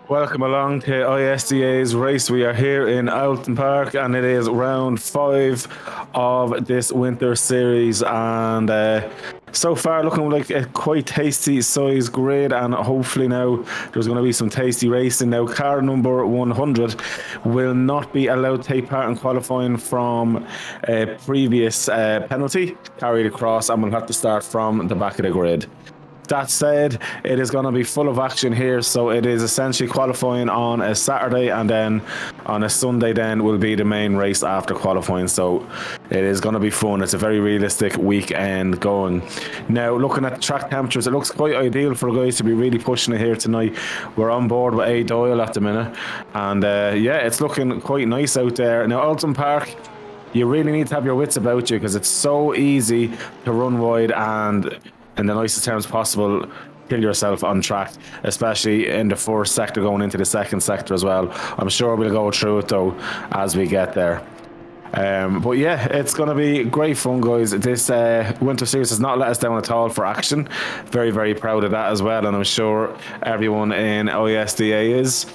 Welcome along to ISDA's race. We are here in Oulton Park and it is round 5 of this winter series, and so far looking like a quite tasty size grid, and hopefully now there's going to be some tasty racing. Now car number 100 will not be allowed to take part in qualifying from a previous penalty carried across, and we'll have to start from the back of the grid. That said, it is going to be full of action here, so it is essentially qualifying on a Saturday, and then on a Sunday then will be the main race after qualifying, so it is going to be fun. It's a very realistic weekend going. Now, looking at the track temperatures, it looks quite ideal for guys to be really pushing it here tonight. We're on board with A. Doyle at the minute, and yeah, it's looking quite nice out there. Now, Oulton Park, you really need to have your wits about you because it's so easy to run wide and, in the nicest terms possible, kill yourself on track, especially in the first sector going into the second sector as well. I'm sure we'll go through it though as we get there. But yeah, it's going to be great fun, guys. This winter series has not let us down at all for action. Very, very proud of that as well, and I'm sure everyone in ISDA is.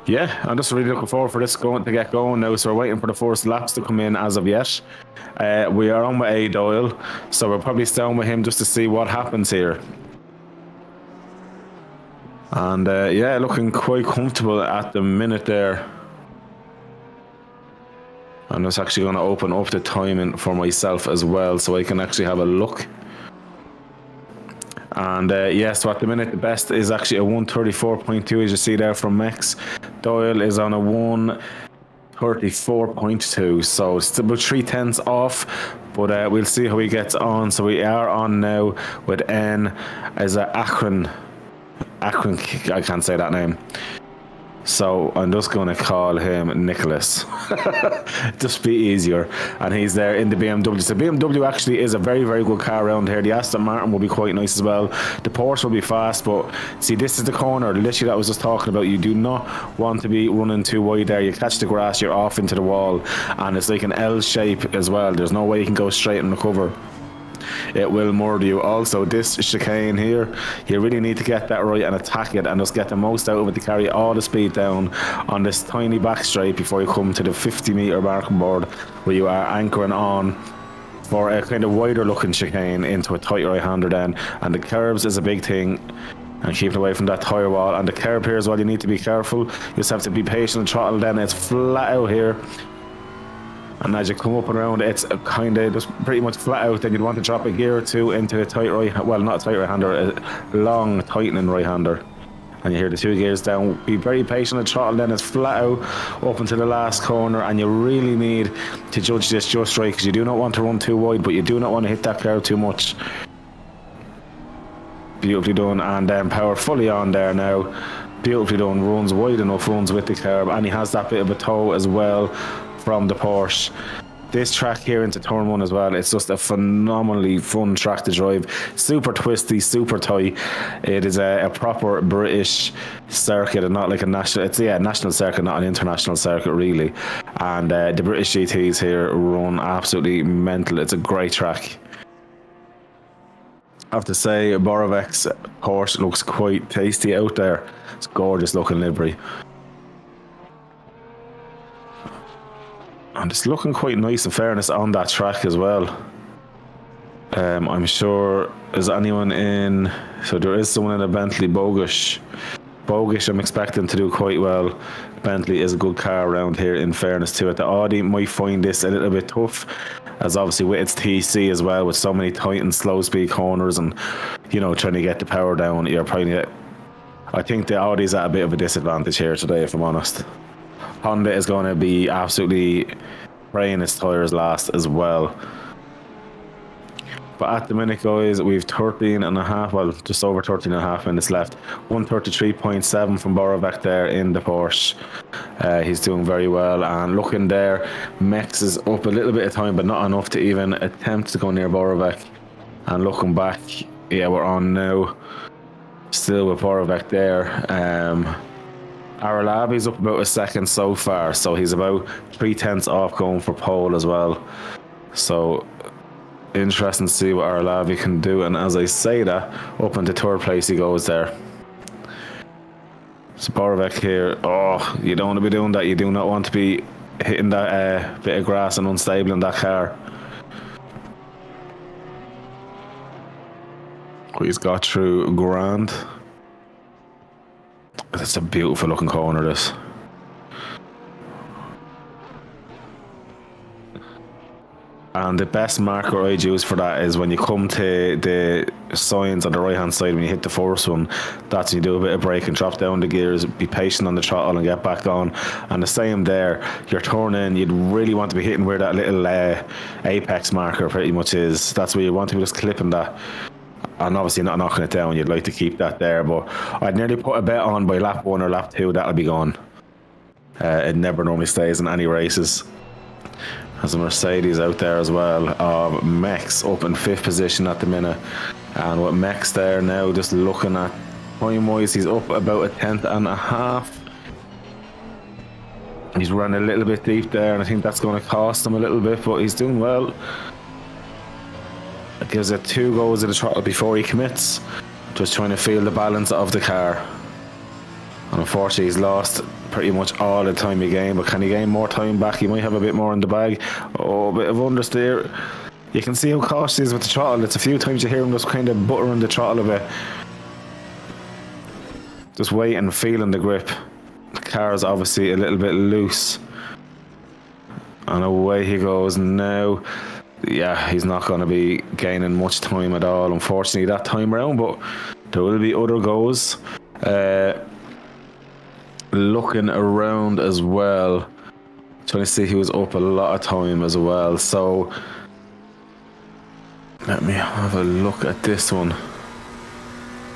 Yeah, I'm just really looking forward for this to get going now. So we're waiting for the first laps to come in as of yet. We are on with A. Doyle, so we'll probably stay on with him just to see what happens here. And yeah, looking quite comfortable at the minute there. I'm just actually going to open up the timing for myself as well, so I can actually have a look. And yeah, so at the minute the best is actually a 134.2, as you see there from Mex. Doyle is on a 134.2, so it's about 3/10 off, but we'll see how he gets on. So we are on now with N as a Akron, I can't say that name. So I'm just going to call him Nicholas. Just be easier. And he's there in the BMW. So BMW actually is a very, very good car around here. The Aston Martin will be quite nice as well. The Porsche will be fast, but see, this is the corner literally that I was just talking about. You do not want to be running too wide there. You catch the grass, you're off into the wall, and it's like an L shape as well. There's no way you can go straight and recover. It will murder you. Also, this chicane here, you really need to get that right and attack it and just get the most out of it to carry all the speed down on this tiny back straight before you come to the 50-metre marking board, where you are anchoring on for a kind of wider looking chicane into a tight right-hander then. And the curbs is a big thing, and keep it away from that tyre wall. And the curb here as well, you need to be careful. You just have to be patient and throttle. Then it's flat out here, and as you come up and around, it's kind of just pretty much flat out. Then you'd want to drop a gear or two into a tight right, well, not a tight right-hander, a long tightening right-hander. And you hear the 2 gears down. Be very patient and throttle. Then it's flat out up into the last corner, and you really need to judge this just right, because you do not want to run too wide, but you do not want to hit that car too much. Beautifully done, and then power fully on there now. Beautifully done. Runs wide enough, runs with the curb, and he has that bit of a toe as well from the Porsche. This track here into turn 1 as well, it's just a phenomenally fun track to drive. Super twisty, super tight. It is a proper British circuit and not like a national. It's national circuit, not an international circuit really. And the British GTs here run absolutely mental. It's a great track. I have to say, Borovec's horse looks quite tasty out there. It's gorgeous looking livery. And it's looking quite nice, in fairness, on that track as well. I'm sure, is anyone in... So there is someone in a Bentley Bogish. Bogish, I'm expecting to do quite well. Bentley is a good car around here, in fairness to it. The Audi might find this a little bit tough, as obviously with its TC as well, with so many tight and slow speed corners and, you know, trying to get the power down, you're probably... I think the Audi's at a bit of a disadvantage here today, if I'm honest. Honda is going to be absolutely spraying its tyres last as well. But at the minute, guys, we've 13 and a half, well, just over 13 and a half minutes left. 133.7 from Borovec there in the Porsche. He's doing very well, and looking there, Mex is up a little bit of time, but not enough to even attempt to go near Borovec. And looking back, yeah, we're on now. Still with Borovec there. Aralabi's up about a second so far, so he's about 3/10 off going for pole as well. So interesting to see what Aralabi can do, and as I say that, up into third place he goes there. Sporovec here. Oh, you don't want to be doing that. You do not want to be hitting that bit of grass and unstable in that car. He's got through grand. That's a beautiful looking corner, this. And the best marker I'd use for that is when you come to the signs on the right hand side, when you hit the first one, that's when you do a bit of brake and drop down the gears, be patient on the throttle and get back on. And the same there, you're turning, you'd really want to be hitting where that little apex marker pretty much is. That's where you want to be just clipping that. And obviously not knocking it down, you'd like to keep that there, but I'd nearly put a bet on by lap 1 or lap 2 that'll be gone. It never normally stays in any races. There's a Mercedes out there as well of Mex up in 5th position at the minute. And with Mex there now, just looking at time-wise, he's up about a 10th and a half. He's running a little bit deep there, and I think that's going to cost him a little bit, but he's doing well. It gives it 2 goes at the throttle before he commits. Just trying to feel the balance of the car. And unfortunately, he's lost pretty much all the time he gained, but can he gain more time back? He might have a bit more in the bag. Oh, a bit of understeer. You can see how cautious he is with the throttle. It's a few times you hear him just kind of buttering the throttle a bit. Just waiting and feeling the grip. The car is obviously a little bit loose. And away he goes now. Yeah, he's not going to be gaining much time at all, unfortunately, that time around, but there will be other goes. Looking around as well, trying to see who was up a lot of time as well. So let me have a look at this one.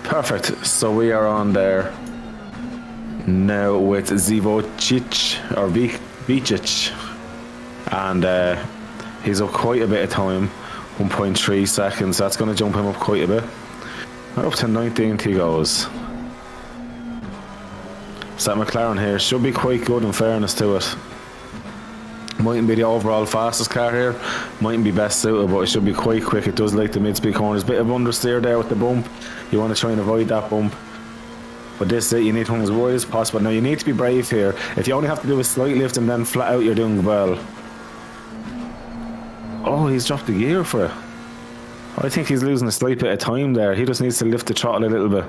Perfect. So we are on there now with Zivocic or Vicic, and he's up quite a bit of time, 1.3 seconds. That's going to jump him up quite a bit. Up to 19th he goes. So that McLaren here should be quite good in fairness to it. Mightn't be the overall fastest car here, mightn't be best suited, but it should be quite quick. It does like the mid-speed corners. Bit of understeer there with the bump. You want to try and avoid that bump. But this is it, you need to come as wide as possible. Now you need to be brave here. If you only have to do a slight lift and then flat out, you're doing well. Oh, he's dropped the gear for it. I think he's losing a slight bit of time there. He just needs to lift the throttle a little bit.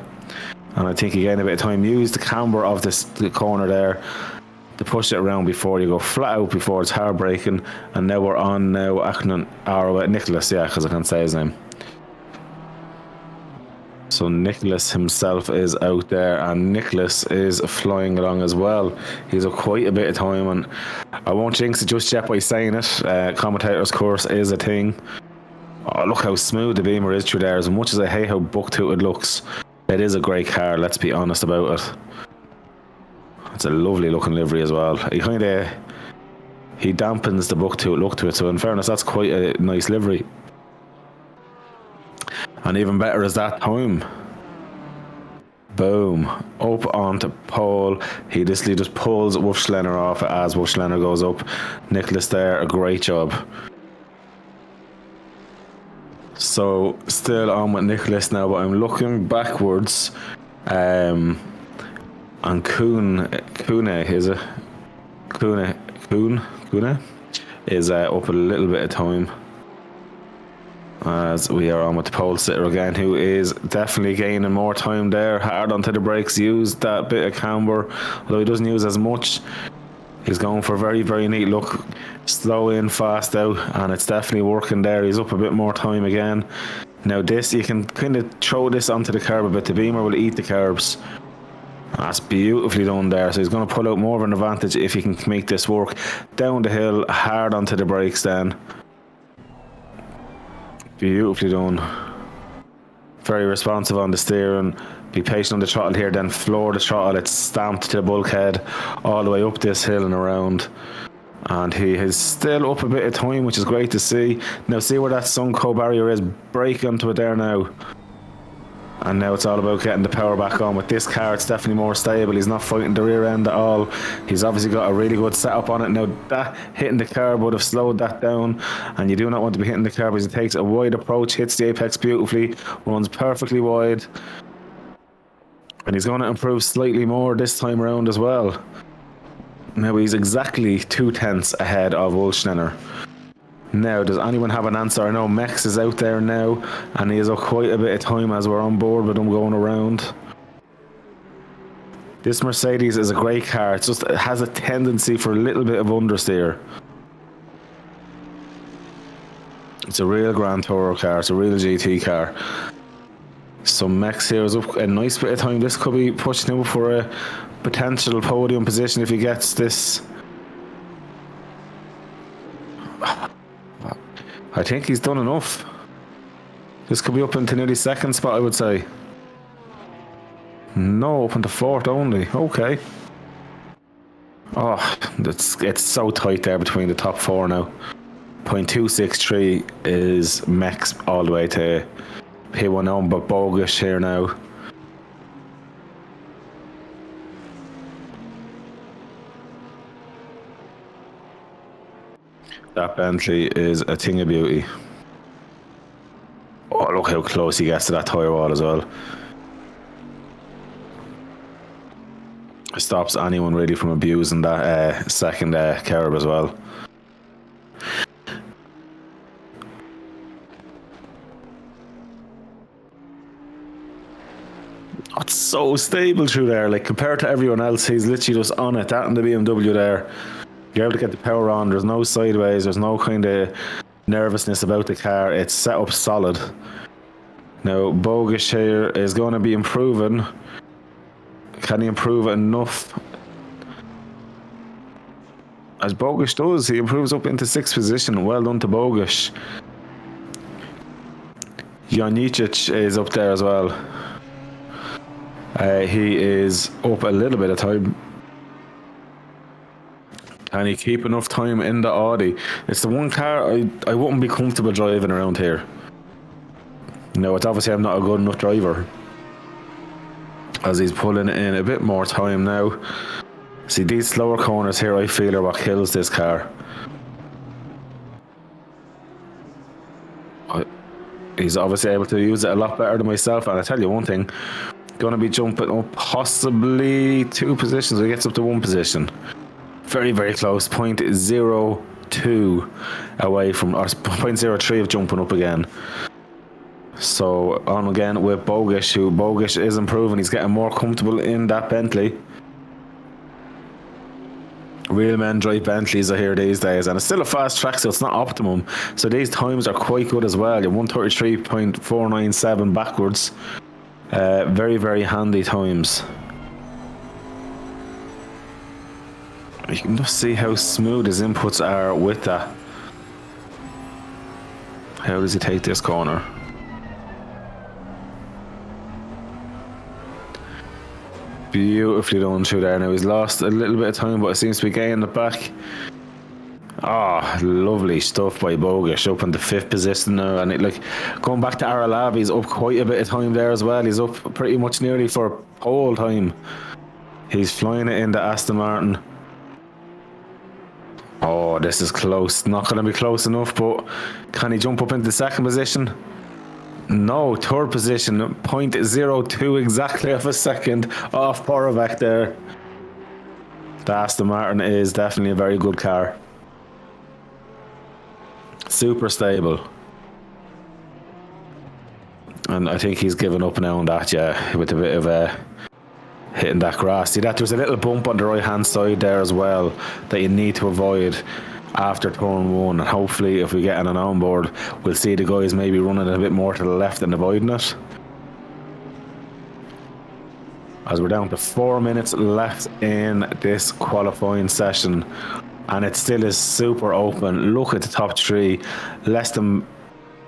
And I think he gained a bit of time. Use the camber of the corner there to push it around before you go flat out, before it's hard braking. And now we're on now Nicholas, yeah, because I can't say his name. So Nicholas himself is out there, and Nicholas is flying along as well. He's up quite a bit of time, and I won't jinx it just yet by saying it. Commentator's course is a thing. Oh, look how smooth the Beamer is through there. As much as I hate how bucked out it looks, it is a great car, let's be honest about it. It's a lovely looking livery as well. He dampens the look to it, so in fairness, that's quite a nice livery. And even better is that time. Boom. Up onto pole. He just pulls Wolf Schlenner off as Wolf Schlenner goes up. Nicholas there, a great job. So still on with Nicholas now, but I'm looking backwards. And Kuhn is up a little bit of time. As we are on with the pole sitter again, who is definitely gaining more time there. Hard onto the brakes, used that bit of camber, although he doesn't use as much. He's going for a very, very neat look. Slow in, fast out, and it's definitely working there. He's up a bit more time again. Now this, you can kind of throw this onto the curb a bit. The Beamer will eat the curbs. That's beautifully done there. So he's going to pull out more of an advantage if he can make this work. Down the hill, hard onto the brakes then. Beautifully done. Very responsive on the steering. Be patient on the throttle here, then floor the throttle. It's stamped to the bulkhead all the way up this hill and around. And he is still up a bit of time, which is great to see. Now see where that Sunco barrier is. Brake onto it there now. And now it's all about getting the power back on. With this car, it's definitely more stable. He's not fighting the rear end at all. He's obviously got a really good setup on it. Now that hitting the curb would have slowed that down, and you do not want to be hitting the curb as he takes a wide approach, hits the apex beautifully, runs perfectly wide. And he's going to improve slightly more this time around as well. Now he's exactly 2/10 ahead of Wolfschneider. Now, does anyone have an answer? I know Mex is out there now, and he has quite a bit of time as we're on board with him going around. This Mercedes is a great car. It just has a tendency for a little bit of understeer. It's a real Grand Tourer car. It's a real GT car. So Mex here is up a nice bit of time. This could be pushing him for a potential podium position if he gets this. I think he's done enough. This could be up into nearly second spot, I would say. No, up into fourth only. Okay. Oh, it's so tight there between the top four now. 0.263 is Mex all the way to P1 on, but Bogus here now. That Bentley is a thing of beauty. Oh, look how close he gets to that tyre wall as well. Stops anyone really from abusing that second curb as well. Oh, it's so stable through there, like compared to everyone else. He's literally just on it. That and the BMW there, you're able to get the power on. There's no sideways, there's no kind of nervousness about the car. It's set up solid. Now Bogus here is going to be improving. Can he improve enough? As Bogus does, he improves up into 6th position. Well done to Bogus. Janicic is up there as well. He is up a little bit of time. Can he keep enough time in the Audi? It's the one car I wouldn't be comfortable driving around here. No, it's obviously I'm not a good enough driver. As he's pulling in a bit more time now. See, these slower corners here I feel are what kills this car. He's obviously able to use it a lot better than myself, and I tell you one thing, going to be jumping up possibly 2 positions. He gets up to 1 position. Very, very close. 0.02 away from, or 0.03 of jumping up again. So on again with Bogus, who Bogus is improving. He's getting more comfortable in that Bentley. Real men drive Bentleys are here these days, and it's still a fast track, so it's not optimum. So these times are quite good as well. You're 133.497 backwards. Very, very handy times. You can just see how smooth his inputs are with that. How does he take this corner? Beautifully done through there. Now he's lost a little bit of time, but it seems to be gaining it back. Ah, oh, lovely stuff by Bogus, up in the 5th position now. And like going back to Aralav, he's up quite a bit of time there as well. He's up pretty much nearly for pole time. He's flying it into Aston Martin. Oh, this is close. Not going to be close enough, but can he jump up into the 2nd position? No, 3rd position, 0.02 exactly of a second off Porovec there. The Aston Martin is definitely a very good car. Super stable. And I think he's given up now on that, yeah, with a bit of hitting that grass. See that there's a little bump on the right hand side there as well that you need to avoid after turn 1, and hopefully if we get an onboard we'll see the guys maybe running a bit more to the left and avoiding it. As we're down to 4 minutes left in this qualifying session, and it still is super open. Look at the top 3,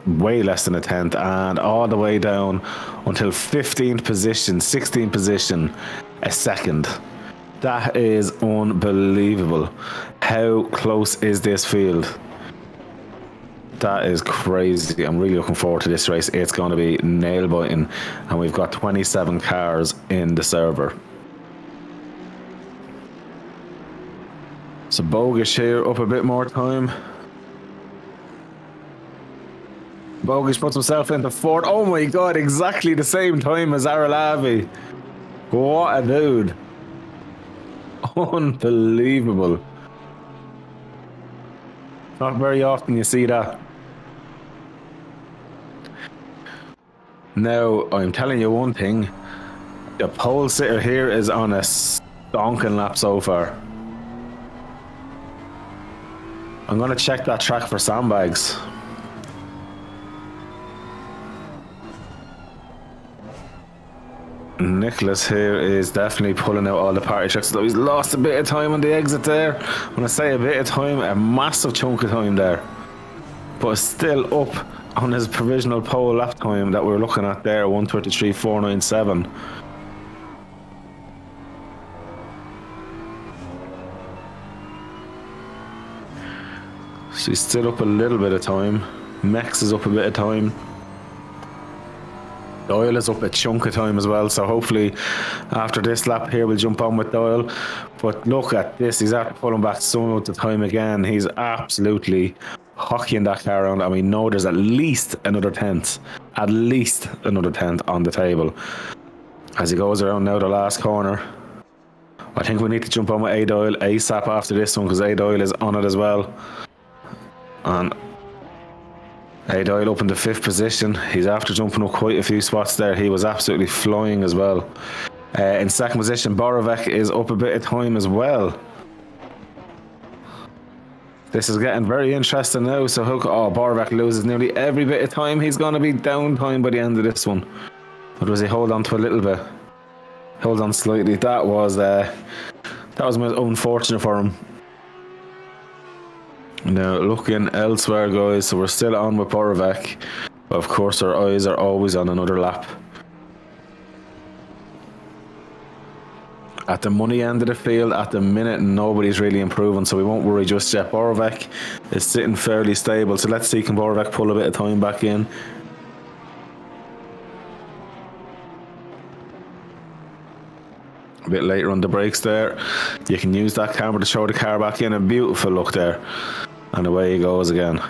way less than a tenth, and all the way down until 15th position, 16th position, a second. That is unbelievable. How close is this field? That is crazy. I'm really looking forward to this race. It's going to be nail biting, and we've got 27 cars in the server. So Bogus here up a bit more time. Bogus puts himself into 4th. Oh my god, exactly the same time as Aralavi. What a dude. Unbelievable. Not very often you see that. Now, I'm telling you one thing. The pole sitter here is on a stonking lap so far. I'm going to check that track for sandbags. Nicholas here is definitely pulling out all the party tricks, though he's lost a bit of time on the exit there. When I say a bit of time, a massive chunk of time there. But it's still up on his provisional pole lap time that we're looking at there, 1:33.497. So he's still up a little bit of time. Mex is up a bit of time. Doyle is up a chunk of time as well, so hopefully after this lap here we'll jump on with Doyle. But look at this, he's after pulling back so much of time again. He's absolutely hockeying that car around, and we know there's at least another tenth on the table as he goes around now the last corner. I think we need to jump on with A Doyle ASAP after this one, because A Doyle is on it as well. And A Doyle up in the 5th position. He's after jumping up quite a few spots there. He was absolutely flying as well. In 2nd position, Borovec is up a bit of time as well. This is getting very interesting now. So Borovec loses nearly every bit of time. He's going to be down time by the end of this one. Or does he hold on to a little bit? Hold on slightly. That was unfortunate for him. Now looking elsewhere, guys, so we're still on with Borovec. Of course our eyes are always on another lap. At the money end of the field, at the minute, nobody's really improving, so we won't worry just yet. Borovec is sitting fairly stable, so let's see, can Borovec pull a bit of time back in? A bit later on the brakes there. You can use that camera to show the car back in. A beautiful look there. And away he goes again.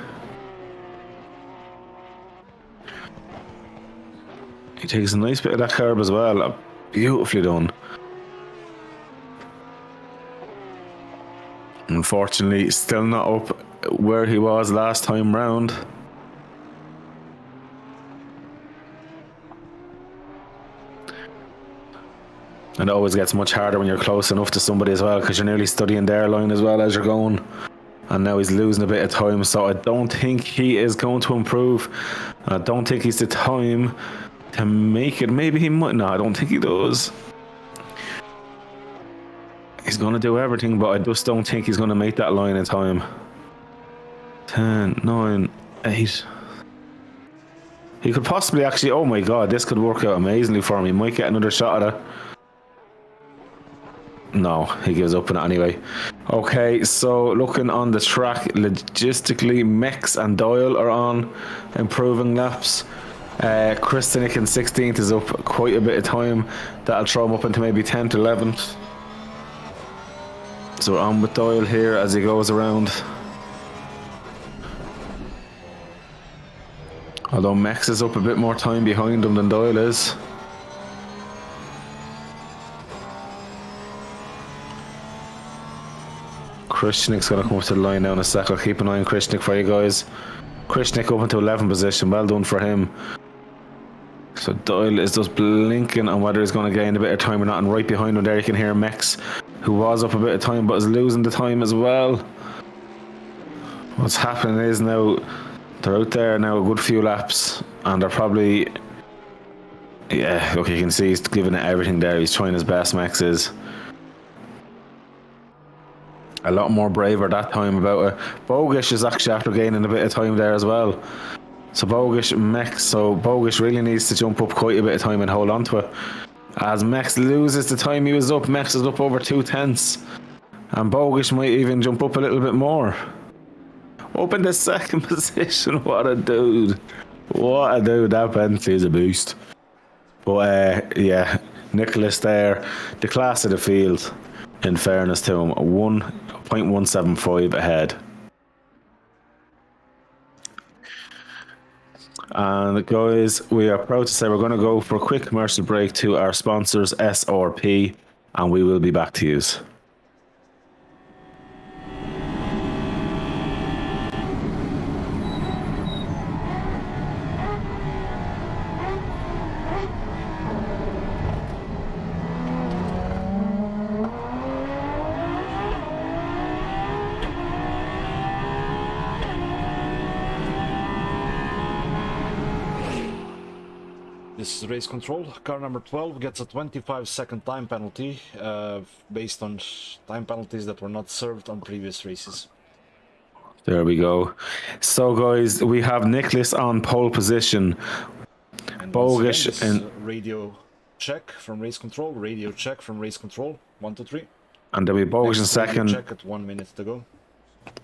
He takes a nice bit of that curb as well. Beautifully done. Unfortunately, still not up where he was last time round. And it always gets much harder when you're close enough to somebody as well, because you're nearly studying their line as well as you're going. And now he's losing a bit of time, so I don't think he is going to improve. I don't think he's the time to make it. Maybe he might. No, I don't think he does. He's going to do everything, but I just don't think he's going to make that line in time. 10, 9, 8. He could possibly actually... Oh my god, this could work out amazingly for him. He might get another shot at it. No, he gives up on it anyway. Okay, so looking on the track, logistically, Mex and Doyle are on improving laps. Kristinik in 16th is up quite a bit of time. That'll throw him up into maybe 10th, 11th. So we're on with Doyle here as he goes around. Although Mex is up a bit more time behind him than Doyle is. Kristinik's going to come up to the line now in a sec. I'll keep an eye on Kristinik for you guys. Kristinik up into 11th position. Well done for him. So Doyle is just blinking on whether he's going to gain a bit of time or not. And right behind him there you can hear Mex, who was up a bit of time but is losing the time as well. What's happening is now they're out there now a good few laps, and they're probably... Yeah, look, you can see he's giving it everything there. He's trying his best, Mex is. A lot more braver that time about it. Bogish is actually after gaining a bit of time there as well. So Bogish, Mex, so Bogish really needs to jump up quite a bit of time and hold on to it. As Mex loses the time he was up, Mex is up over 2/10. And Bogish might even jump up a little bit more. Up in the 2nd position, what a dude. What a dude, that Bentley is a beast. But yeah, Nicholas there, the class of the field. In fairness to him, 1.175 ahead. And guys, we are proud to say we're going to go for a quick commercial break to our sponsors, SRP, and we will be back to you. This is race control. Car number 12 gets a 25-second time penalty based on time penalties that were not served on previous races. There we go. So guys, we have Nicholas on pole position. And Bogish and radio check from race control. Radio check from race control. 1, 2, 3. And then we Bogish in second. Check at 1 minute to go.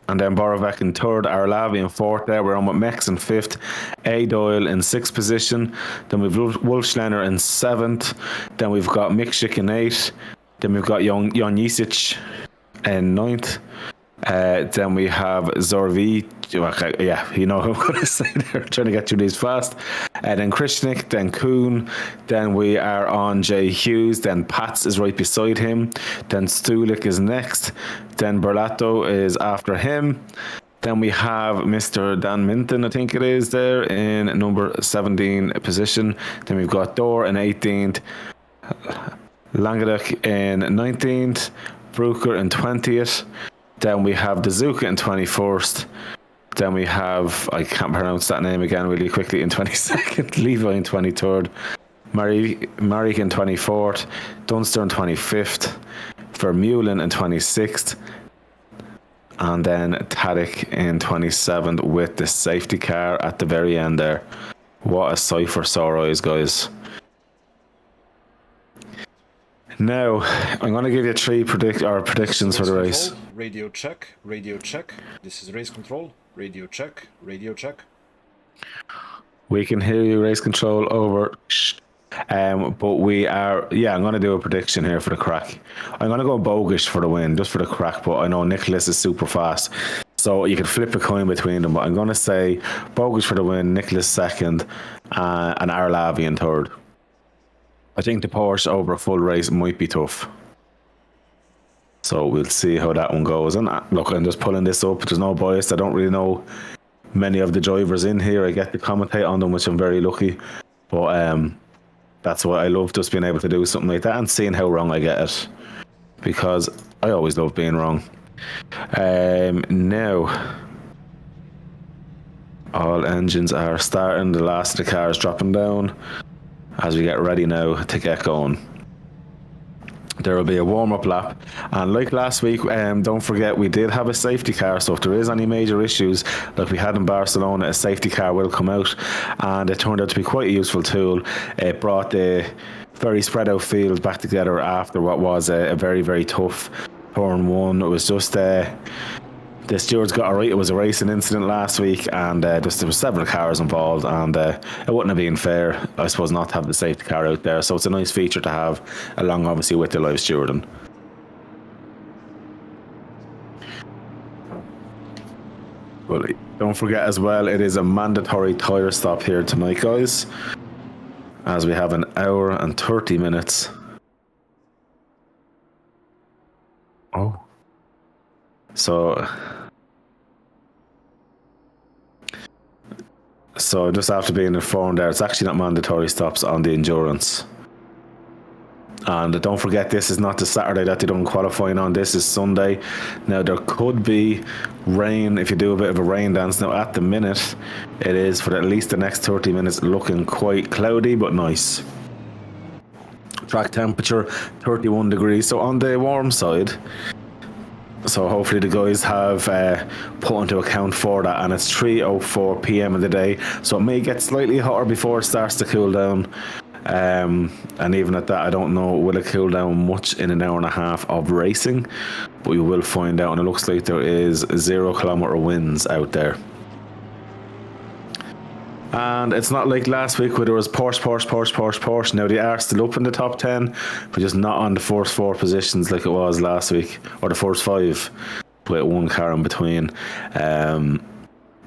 And then Borovec in third, Arlavi in fourth there. We're on with Mex in fifth, A. Doyle in sixth position. Then we've Wolfschlenner in seventh. Then we've got Mikshik in eighth. Then we've got Jon Jisic in ninth. Then we have Zorvi. Yeah, you know who I'm going to say there. Trying to get through these fast. Then Krishnik, then Kuhn. Then we are on Jay Hughes. Then Pats is right beside him. Then Stulik is next. Then Berlato is after him. Then we have Mr. Dan Minton, I think it is, there in number 17 position. Then we've got Dor in 18th. Langadek in 19th. Bruker in 20th. Then we have Dazuka in 21st. Then we have, I can't pronounce that name again really quickly, in 22nd. Levi in 23rd. Marik in 24th. Dunster in 25th. Vermeulen in 26th. And then Tadic in 27th with the safety car at the very end there. What a sight for sore eyes, guys. Now, I'm going to give you three predictions for the race. Radio check, radio check. This is race control. Radio check, radio check. We can hear you, race control, over. But we are, I'm going to do a prediction here for the crack. I'm going to go Bogish for the win, just for the crack, but I know Nicholas is super fast. So you can flip a coin between them, but I'm going to say Bogish for the win, Nicholas second, and Arlavi in third. I think the Porsche over a full race might be tough. So we'll see how that one goes. And look, I'm just pulling this up. There's no bias. I don't really know many of the drivers in here. I get to commentate on them, which I'm very lucky. But that's what I love, just being able to do something like that and seeing how wrong I get it. Because I always love being wrong. Now, all engines are starting. The last of the cars dropping down as we get ready now to get going. There will be a warm-up lap, and like last week, don't forget we did have a safety car, so if there is any major issues like we had in Barcelona, a safety car will come out, and it turned out to be quite a useful tool. It brought the very spread out field back together after what was a very, very tough turn one. It was just the stewards got it right. It was a racing incident last week, and there was several cars involved, and it wouldn't have been fair, I suppose, not to have the safety car out there. So it's a nice feature to have, along obviously with the live stewarding. Well, don't forget as well, it is a mandatory tyre stop here tonight, guys, as we have an hour and 30 minutes. Oh. So just after being informed there, it's actually not mandatory stops on the endurance. And don't forget, this is not the Saturday that they done qualifying on. This is Sunday. Now, there could be rain if you do a bit of a rain dance. Now, at the minute, it is for at least the next 30 minutes looking quite cloudy, but nice. Track temperature, 31 degrees. So on the warm side. So hopefully the guys have put into account for that, and it's 3:04 p.m. of the day, so it may get slightly hotter before it starts to cool down, and even at that, I don't know, will it cool down much in an hour and a half of racing, but we will find out. And it looks like there is 0 kilometer winds out there. And it's not like last week where there was Porsche. Now they are still up in the top 10, but just not on the first 4 positions like it was last week, or the first 5, with one car in between.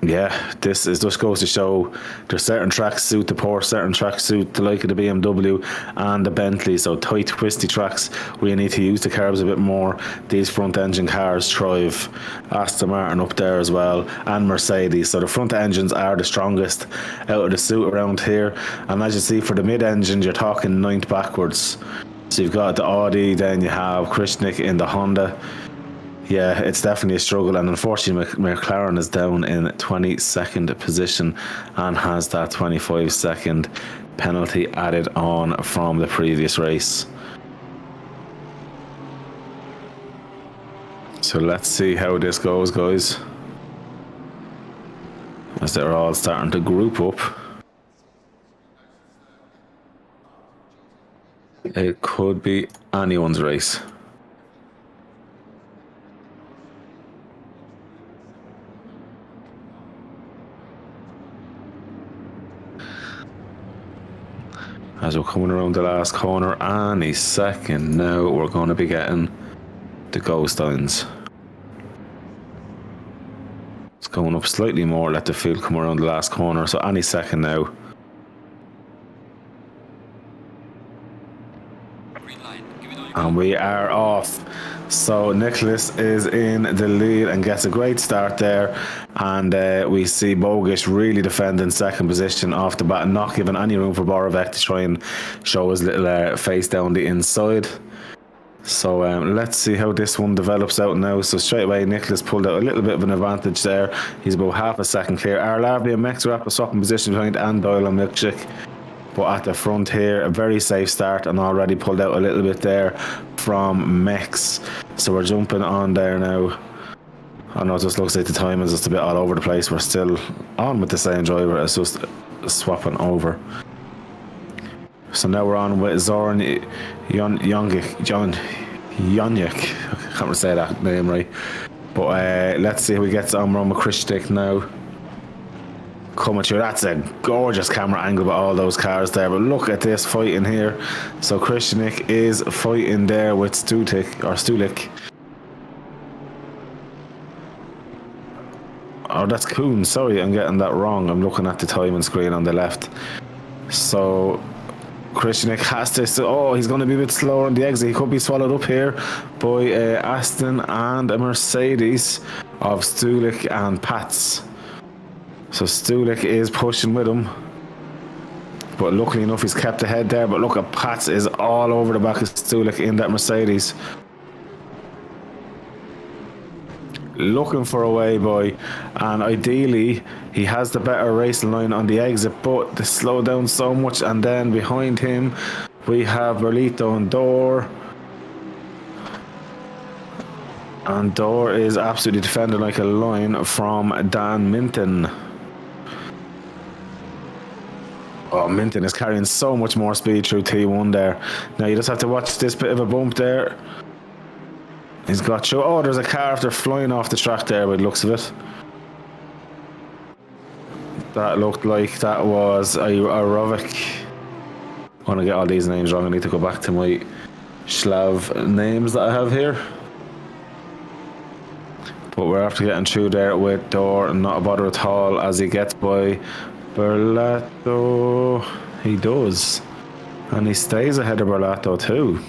Yeah, this just goes to show there's certain tracks suit the Porsche, certain tracks suit the like of the BMW and the Bentley. So tight, twisty tracks where you need to use the carbs a bit more. These front engine cars thrive. Aston Martin up there as well, and Mercedes. So the front engines are the strongest out of the suit around here. And as you see, for the mid engines, you're talking ninth backwards. So you've got the Audi, then you have Krishnik in the Honda. Yeah, it's definitely a struggle, and unfortunately McLaren is down in 22nd position and has that 25-second penalty added on from the previous race. So let's see how this goes, guys, as they're all starting to group up. It could be anyone's race. As we're coming around the last corner, any second now, we're going to be getting the ghost lines. It's going up slightly more, let the field come around the last corner, so any second now. And we are off. So Nicholas is in the lead and gets a great start there. And we see Bogish really defending second position off the bat, not giving any room for Borovic to try and show his little face down the inside. So let's see how this one develops out now. So straight away Nicholas pulled out a little bit of an advantage there. He's about half a second clear. Arlavia and Mexrap are swapping position behind, and Doyle and Milkshake. But at the front here, a very safe start, and already pulled out a little bit there from Mex. So we're jumping on there now. I know it just looks like the time is just a bit all over the place. We're still on with the same driver. It's just swapping over. So now we're on with Zoran Yonyik. I can't really say that name right. But let's see how he gets on. We're on with Krishtik now. Coming through, that's a gorgeous camera angle with all those cars there, but look at this fighting here. So Krishnik is fighting there with Stulik. Oh, that's Kuhn. Sorry, I'm getting that wrong. I'm looking at the timing screen on the left. So Krishnik has to. Oh, he's going to be a bit slower on the exit. He could be swallowed up here by Aston and a Mercedes of Stulik and Pats. So Stulik is pushing with him, but luckily enough he's kept ahead there. But look at Pats is all over the back of Stulik in that Mercedes, looking for a way by, and ideally he has the better racing line on the exit, but they slow down so much. And then behind him we have Berlito and Dor. And Dor is absolutely defending like a lion from Dan Minton. Oh, Minton is carrying so much more speed through T1 there. Now you just have to watch this bit of a bump there. He's got you. Oh, there's a car after flying off the track there by the looks of it. That looked like that was a Rovic. I want to get all these names wrong. I need to go back to my Schlav names that I have here. But we're after getting through there with Dor, and not a bother at all as he gets by Berlato. He does, and he stays ahead of Berlato too.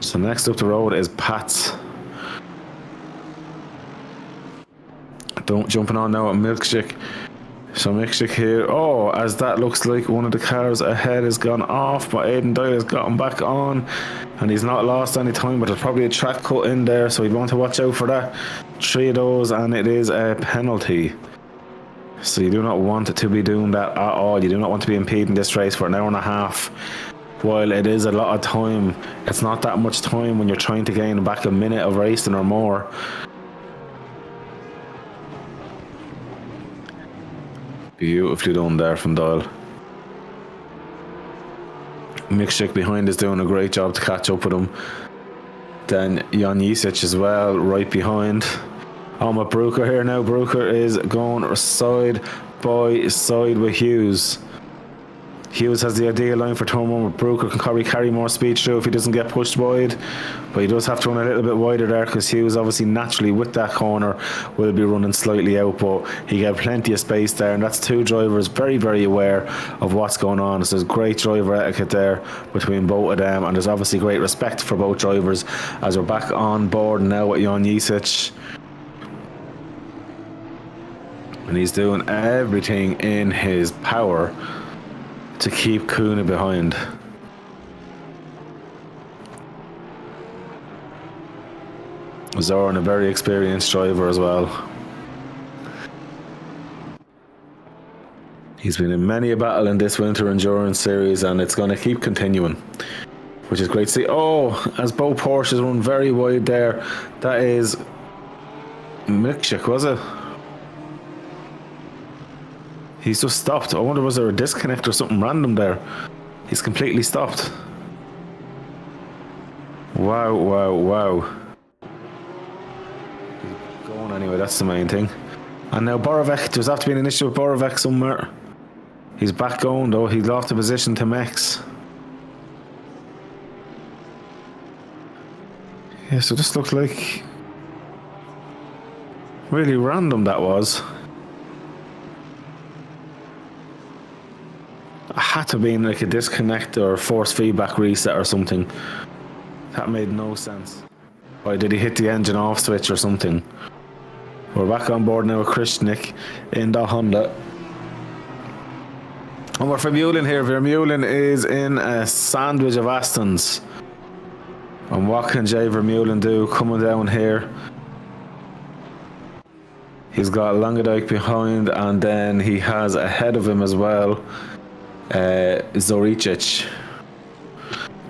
So next up the road is Pats. Jumping on now at Milkshake. So Milkshake here. Oh, as that looks like one of the cars ahead has gone off, but Aidan Doyle has got him back on, and he's not lost any time. But there's probably a track cut in there, so we want to watch out for that. 3 of those, and it is a penalty. So you do not want to be doing that at all. You do not want to be impeding this race for an hour and a half. While it is a lot of time, it's not that much time when you're trying to gain back a minute of racing or more. Beautifully done there from Doyle. Mikshik behind is doing a great job to catch up with him. Then Jan Jisic as well, right behind. I'm with Brooker here now. Brooker is going side by side with Hughes. Hughes has the ideal line for turn one, with Brooker can probably carry more speed through if he doesn't get pushed wide, but he does have to run a little bit wider there because Hughes obviously naturally with that corner will be running slightly out, but he got plenty of space there, and that's two drivers very, very aware of what's going on. So there's great driver etiquette there between both of them, and there's obviously great respect for both drivers as we're back on board now with Jan Jicic. And he's doing everything in his power to keep Kuna behind. Zoran, a very experienced driver as well. He's been in many a battle in this winter endurance series, and it's going to keep continuing, which is great to see. Oh, as both Porsches run very wide there. That is Mikshik, was it? He's just stopped. I wonder, was there a disconnect or something random there? He's completely stopped. Wow, wow, wow. He's going anyway, that's the main thing. And now Borovic, does have to be an issue with Borovic somewhere. He's back going though, he lost the position to Mex. Yeah, so this looks like really random that was. It had to be like a disconnect or force feedback reset or something. That made no sense. Why did he hit the engine off switch or something? We're back on board now with Krishnik in the Honda. And we're Vermeulen here. Vermeulen is in a sandwich of Astons. And what can Jay Vermeulen do coming down here? He's got Langadike behind, and then he has ahead of him as well Zoricic.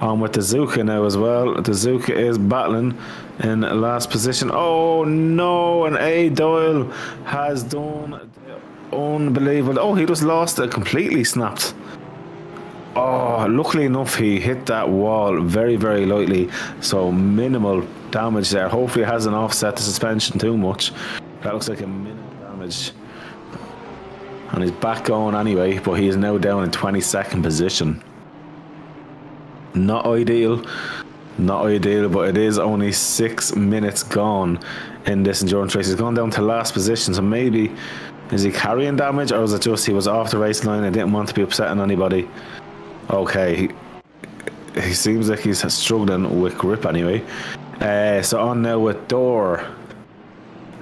On with the Zuka now as well. The Zuka is battling in last position. Oh no, and A. Doyle has done unbelievable. Oh, he just lost it, completely snapped. Oh, luckily enough he hit that wall very, very lightly, so minimal damage there. Hopefully it hasn't offset the suspension too much. That looks like a minimal damage. And he's back going anyway, but he is now down in 22nd position. Not ideal, not ideal, but it is only 6 minutes gone in this endurance race. He's gone down to last position, so maybe, is he carrying damage, or is it just he was off the race line and didn't want to be upsetting anybody? Okay, he seems like he's struggling with grip anyway. So on now with Dorr.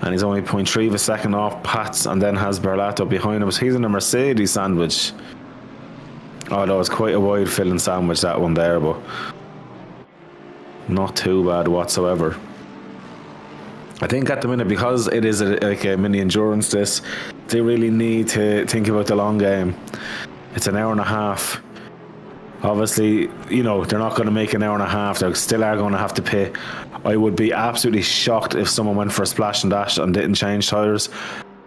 And he's only 0.3 of a second off Pats, and then has Berlato behind him. So he's in a Mercedes sandwich. Although it's quite a wide filling sandwich, that one there, but not too bad whatsoever. I think at the minute, because it is like a mini endurance this, they really need to think about the long game. It's an hour and a half. Obviously, you know, they're not going to make an hour and a half. They still are going to have to pit. I would be absolutely shocked if someone went for a splash and dash and didn't change tyres.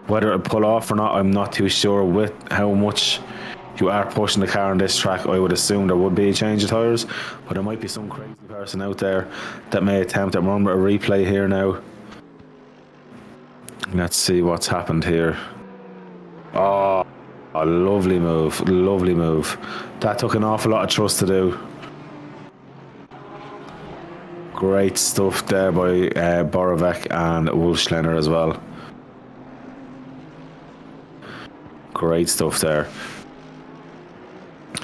Whether it pull off or not, I'm not too sure. With how much you are pushing the car on this track, I would assume there would be a change of tyres. But there might be some crazy person out there that may attempt it. Remember a replay here now. Let's see what's happened here. Oh, a lovely move, lovely move. That took an awful lot of trust to do. Great stuff there by Borovic and Wolfschleiner as well. Great stuff there.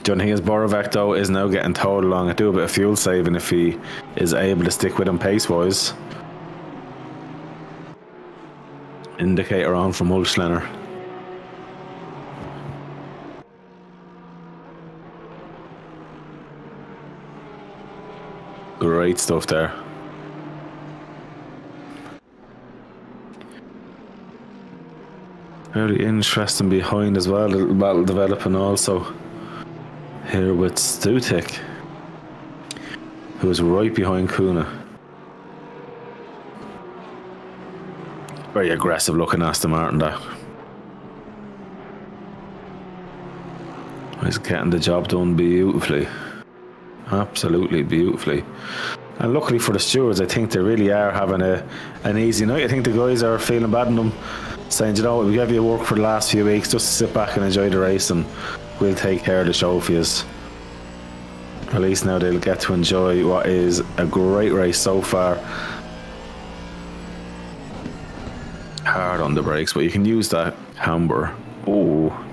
The only thing is Borovic though is now getting towed along. I do a bit of fuel saving if he is able to stick with him pace wise. Indicator on from Wolfschleiner. Great stuff there. Very interesting behind as well. Little battle developing also here with Stutek, who is right behind Kuna. Very aggressive looking Aston Martin there. He's getting the job done beautifully. Absolutely beautifully. And luckily for the stewards, I think they really are having an easy night. I think the guys are feeling bad in them. saying, you know what, we gave you work for the last few weeks, just sit back and enjoy the race and we'll take care of the show for you. At least now they'll get to enjoy what is a great race so far. Hard on the brakes, but you can use that camber. Oh.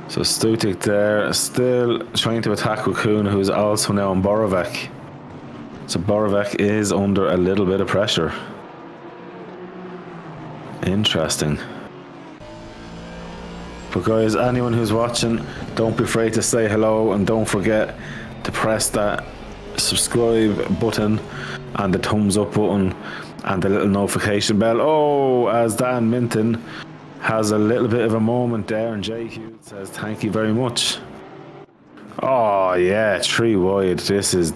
So Stutic there, still trying to attack Raccoon, who's also now on Borovec. So Borovec is under a little bit of pressure. Interesting. But guys, anyone who's watching, don't be afraid to say hello, and don't forget to press that subscribe button and the thumbs up button and the little notification bell. Oh, as Dan Minton has a little bit of a moment there, and Jay Hughes says thank you very much. Oh yeah, 3 wide. This is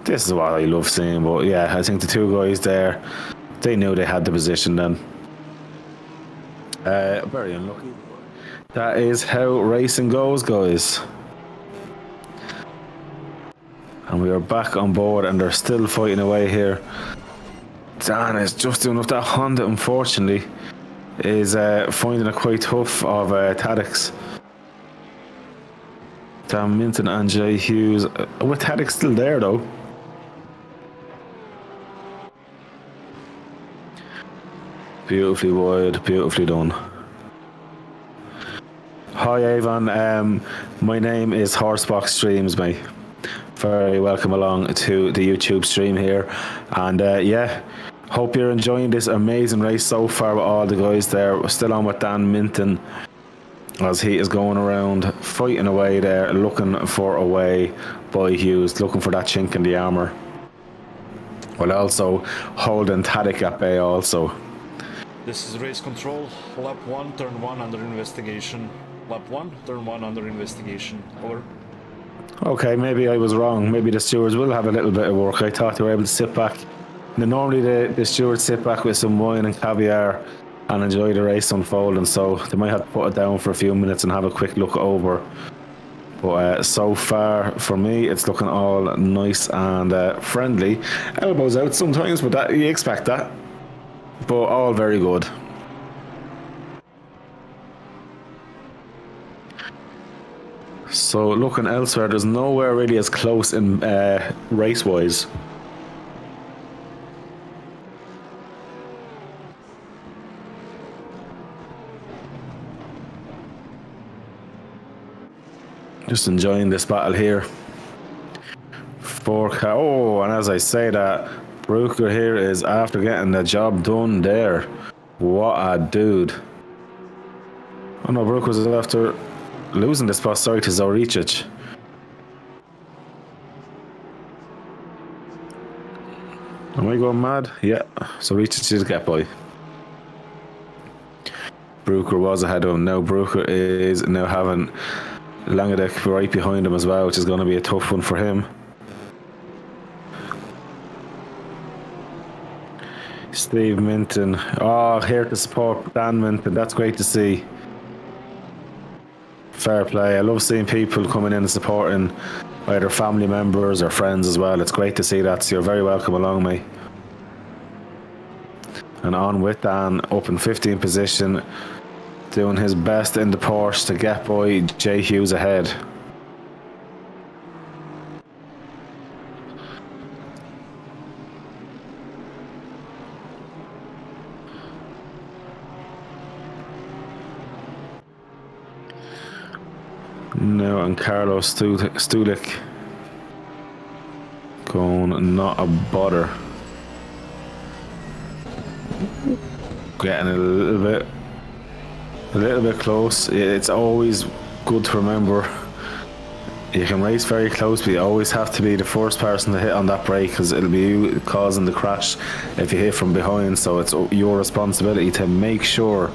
what I love seeing. But yeah, I think the 2 guys there, they knew they had the position then. Very unlucky. That is how racing goes, guys. And we are back on board, and they're still fighting away here. Dan is just doing with that Honda, unfortunately, is finding it quite tough of Tadix. Dan Minton and Jay Hughes. With Tadix still there, though. Beautifully wide, beautifully done. Hi, Avon. My name is HorseBoxStreams, mate. Very welcome along to the YouTube stream here, and yeah, hope you're enjoying this amazing race so far with all the guys there. We're still on with Dan Minton as he is going around fighting away there, looking for a way by Hughes, looking for that chink in the armour, while also holding Tadic at bay also. This is race control, lap 1, turn 1 under investigation. Lap 1, turn 1 under investigation. Over. Okay, maybe I was wrong. Maybe the stewards will have a little bit of work. I thought they were able to sit back. Now, normally the stewards sit back with some wine and caviar and enjoy the race unfolding, so they might have to put it down for a few minutes and have a quick look over. But so far, for me, it's looking all nice and friendly. Elbows out sometimes, but that, you expect that. But all very good. So looking elsewhere, there's nowhere really as close in race-wise. Just enjoying this battle here. 4K. Oh, and as I say that, Brooker here is after getting the job done there. What a dude. Oh no, Brooker was after losing the spot, sorry, to Zoricic. Am I going mad? Yeah, Zoricic did get by. Brooker was ahead of him. Now Brooker is now having Langadek right behind him as well, which is going to be a tough one for him. Steve Minton. Oh, here to support Dan Minton. That's great to see. Fair play. I love seeing people coming in and supporting either family members or friends as well. It's great to see that. So you're very welcome along, mate. And on with Dan, up in 15th position, doing his best in the Porsche to get by Jay Hughes ahead. Now, and Carlos Stulik going not a bother. Getting a little bit close. It's always good to remember you can race very close, but you always have to be the first person to hit on that brake, because it'll be you causing the crash if you hit from behind. So it's your responsibility to make sure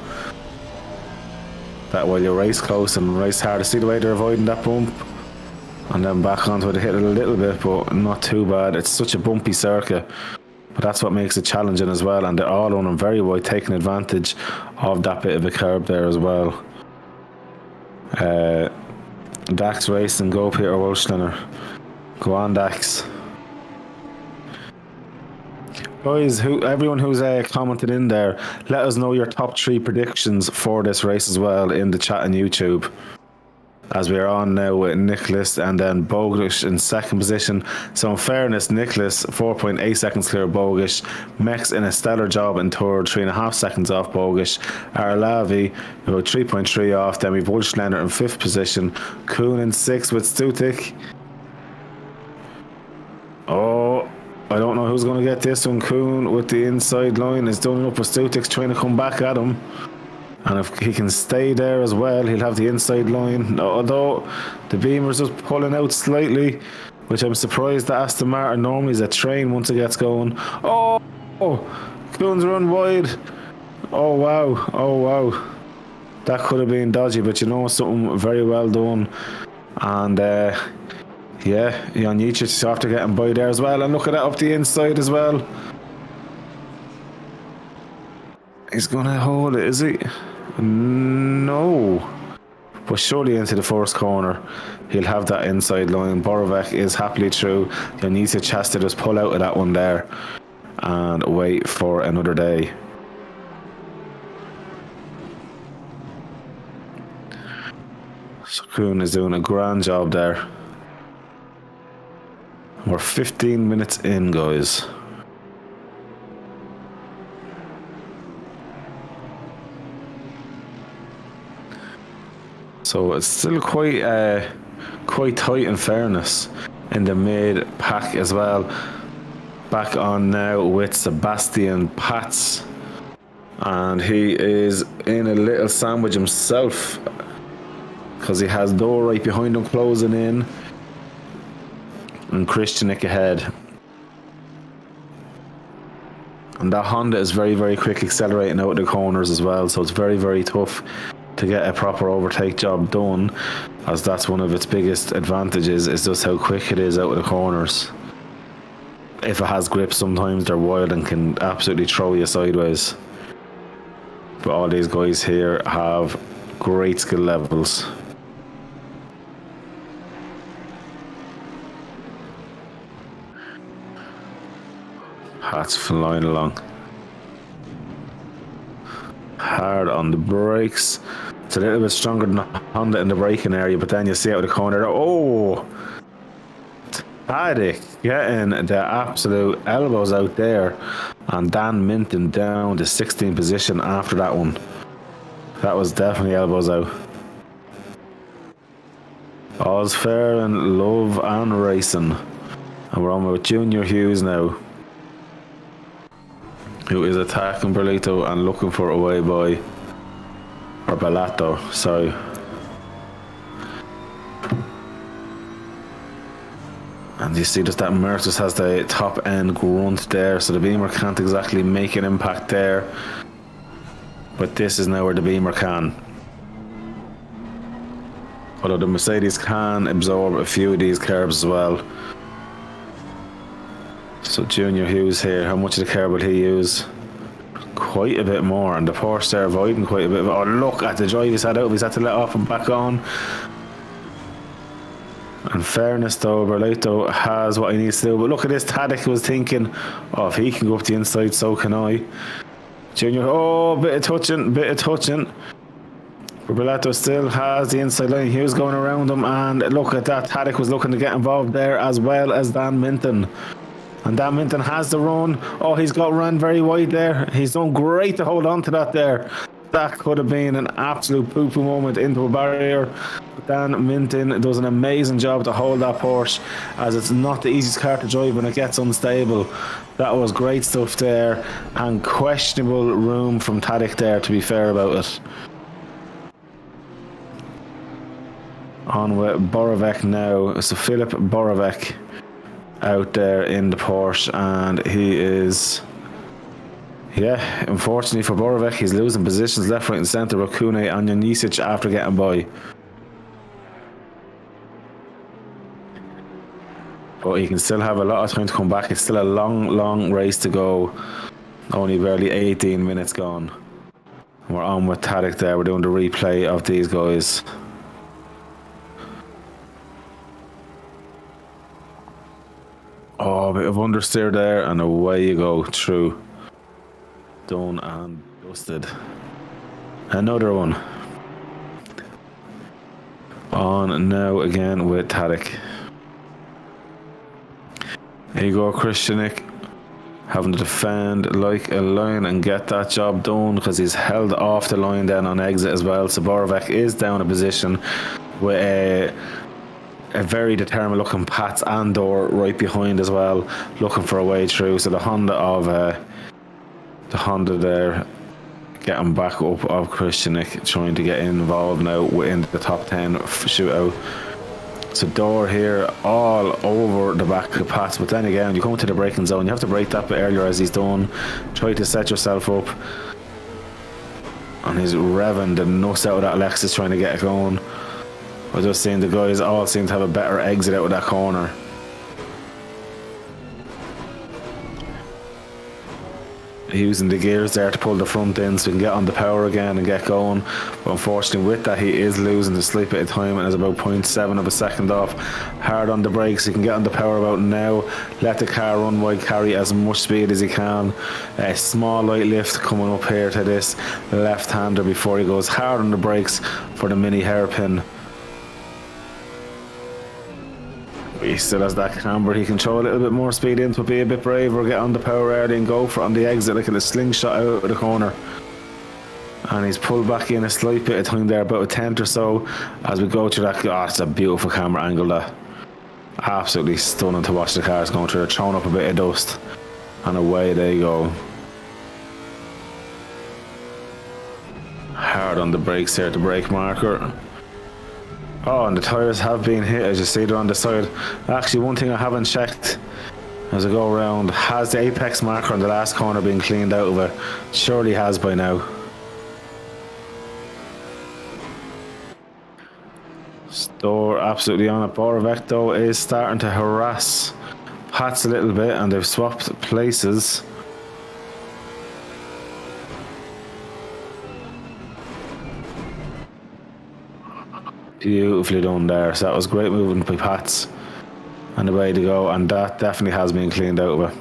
that while you race close and race hard, to see the way they're avoiding that bump and then back onto it, hit it a little bit, but not too bad. It's such a bumpy circuit, but that's what makes it challenging as well, and they're all running very wide, taking advantage of that bit of a curb there as well. Dax Racing, go Peter Walschliner. Go on, Dax. Guys, everyone who's commented in there, let us know your top 3 predictions for this race as well in the chat on YouTube. As we are on now with Nicholas and then Bogish in second position. So in fairness, Nicholas 4.8 seconds clear of Bogish. Mex in a stellar job in third, 3.5 seconds off Bogish. Arlavi about 3.3 off. Then we've Wulschlander in fifth position. Kuhn in sixth with Stutik. Oh, I don't know who's going to get this one. Kuhn with the inside line is done up with Stutik trying to come back at him. And if he can stay there as well, he'll have the inside line. Although the Beamer's just pulling out slightly, which I'm surprised that Aston Martin normally is a train once it gets going. Oh, Kuhn's run wide. Oh wow. That could have been dodgy, but you know, something very well done. And yeah, Jan Jicic after getting by there as well. And look at that up the inside as well. He's gonna hold it, is he? No. But surely into the first corner, he'll have that inside line. Borovic is happily through. Jan Jicic has to just pull out of that one there and wait for another day. So Kuhn is doing a grand job there. We're 15 minutes in, guys. So it's still quite tight in fairness in the mid pack as well. Back on now with Sebastian Patz, and he is in a little sandwich himself because he has door right behind him closing in, and Christianik ahead. And that Honda is very, very quick accelerating out of the corners as well, so it's very, very tough to get a proper overtake job done, as that's one of its biggest advantages, is just how quick it is out of the corners. If it has grip, sometimes they're wild and can absolutely throw you sideways. But all these guys here have great skill levels. That's flying along. Hard on the brakes. It's a little bit stronger than Honda in the braking area, but then you see out of the corner. Oh! Tadic getting the absolute elbows out there, and Dan Minton down to 16th position after that one. That was definitely elbows out. All's fair in love and racing. And we're on with Junior Hughes now, who is attacking Berlito and looking for a way by, or Bellato, sorry. And you see just that Mercedes has the top end grunt there, so the Beamer can't exactly make an impact there. But this is now where the Beamer can. Although the Mercedes can absorb a few of these curbs as well. So Junior Hughes here, how much of the curb will he use? Quite a bit more, and the Porsche there avoiding quite a bit. Oh, look at the drive he's had out, he's had to let off and back on. In fairness though, Berlito has what he needs to do, but look at this, Tadic was thinking, oh, if he can go up the inside, so can I. Junior, oh, bit of touching. But Berlito still has the inside line. He was going around him, and look at that, Tadic was looking to get involved there, as well as Dan Minton. And Dan Minton has the run. Oh, he's got run very wide there. He's done great to hold on to that there. That could have been an absolute poo-poo moment into a barrier. But Dan Minton does an amazing job to hold that Porsche, as it's not the easiest car to drive when it gets unstable. That was great stuff there, and questionable room from Tadic there, to be fair about it. On with Borovic now. So Philip Borovic out there in the Porsche, and he is, yeah, unfortunately for Borovic, he's losing positions left, right and centre with Kune and Janisic after getting by. But he can still have a lot of time to come back. It's still a long race to go. Only barely 18 minutes gone. We're on with Tadic there. We're doing the replay of these guys. Oh, a bit of understeer there, and away you go through. Done and dusted. Another one. On now again with Tadek. Here you go, Christianik. Having to defend like a lion and get that job done because he's held off the line then on exit as well. So Borovec is down a position with a very determined looking Pats and Door right behind as well, looking for a way through. So the Honda there getting back up of Christianik, trying to get involved now within the top 10 shootout. So Door here all over the back of Pats, but then again, you come into the braking zone, you have to brake that bit earlier as he's done. Try to set yourself up. And he's revving the nuts out of that Lexus trying to get it going. We're just seeing the guys all seem to have a better exit out of that corner. Using the gears there to pull the front in so we can get on the power again and get going. But unfortunately with that he is losing the slight bit of time and is about 0.7 of a second off. Hard on the brakes, he can get on the power about now. Let the car run wide, carry as much speed as he can. A small light lift coming up here to this left-hander before he goes hard on the brakes for the mini hairpin. He still has that camber, he can throw a little bit more speed into it, be a bit braver, get on the power early and go for it on the exit like a slingshot out of the corner. And he's pulled back in a slight bit of time there, about a tenth or so as we go through that. Oh, it's a beautiful camera angle, that. Absolutely stunning to watch the cars going through, throwing up a bit of dust. And away they go. Hard on the brakes here, the brake marker. Oh, and the tyres have been hit, as you see they're on the side. Actually, one thing I haven't checked as I go around, has the apex marker on the last corner been cleaned out of it? Surely has by now. Store absolutely on it. Borovec though is starting to harass Pats a little bit, and they've swapped places. Beautifully done there. So that was great movement by Pats and the way to go, and that definitely has been cleaned out of it.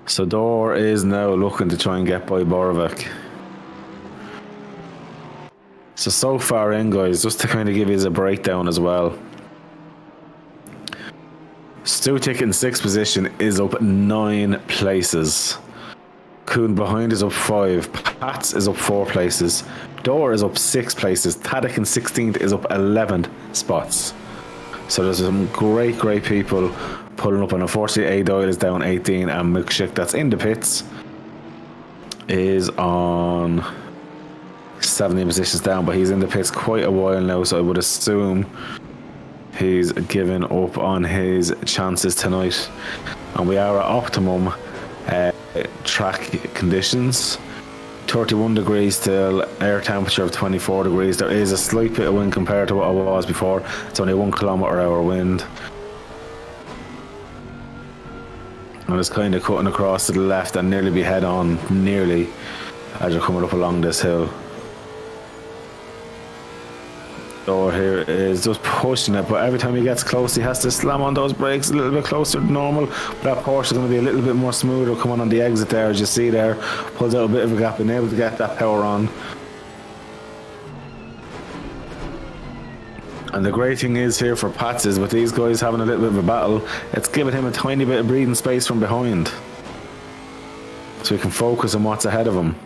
So Door is now looking to try and get by Borovec. So far in, guys, just to kind of give you a breakdown as well. Stutic in 6th position is up 9 places. Kuhn behind is up 5. Pats is up 4 places. Door is up 6 places. Tadek in 16th is up 11 spots. So there's some great people pulling up, and unfortunately A. Doyle is down 18, and Milkshake, that's in the pits, is on 17 positions down, but he's in the pits quite a while now, so I would assume he's given up on his chances tonight. And we are at optimum track conditions. 31 degrees still, air temperature of 24 degrees. There is a slight bit of wind compared to what it was before. It's only 1 km/h wind, and it's kind of cutting across to the left and nearly be head on, nearly, as you're coming up along this hill. Door here is just pushing it, but every time he gets close he has to slam on those brakes a little bit closer than normal. But that Porsche is going to be a little bit more smoother coming on the exit there, as you see there. Pulls out a bit of a gap, being able to get that power on. And the great thing is here for Pats is, with these guys having a little bit of a battle, it's giving him a tiny bit of breathing space from behind, so he can focus on what's ahead of him.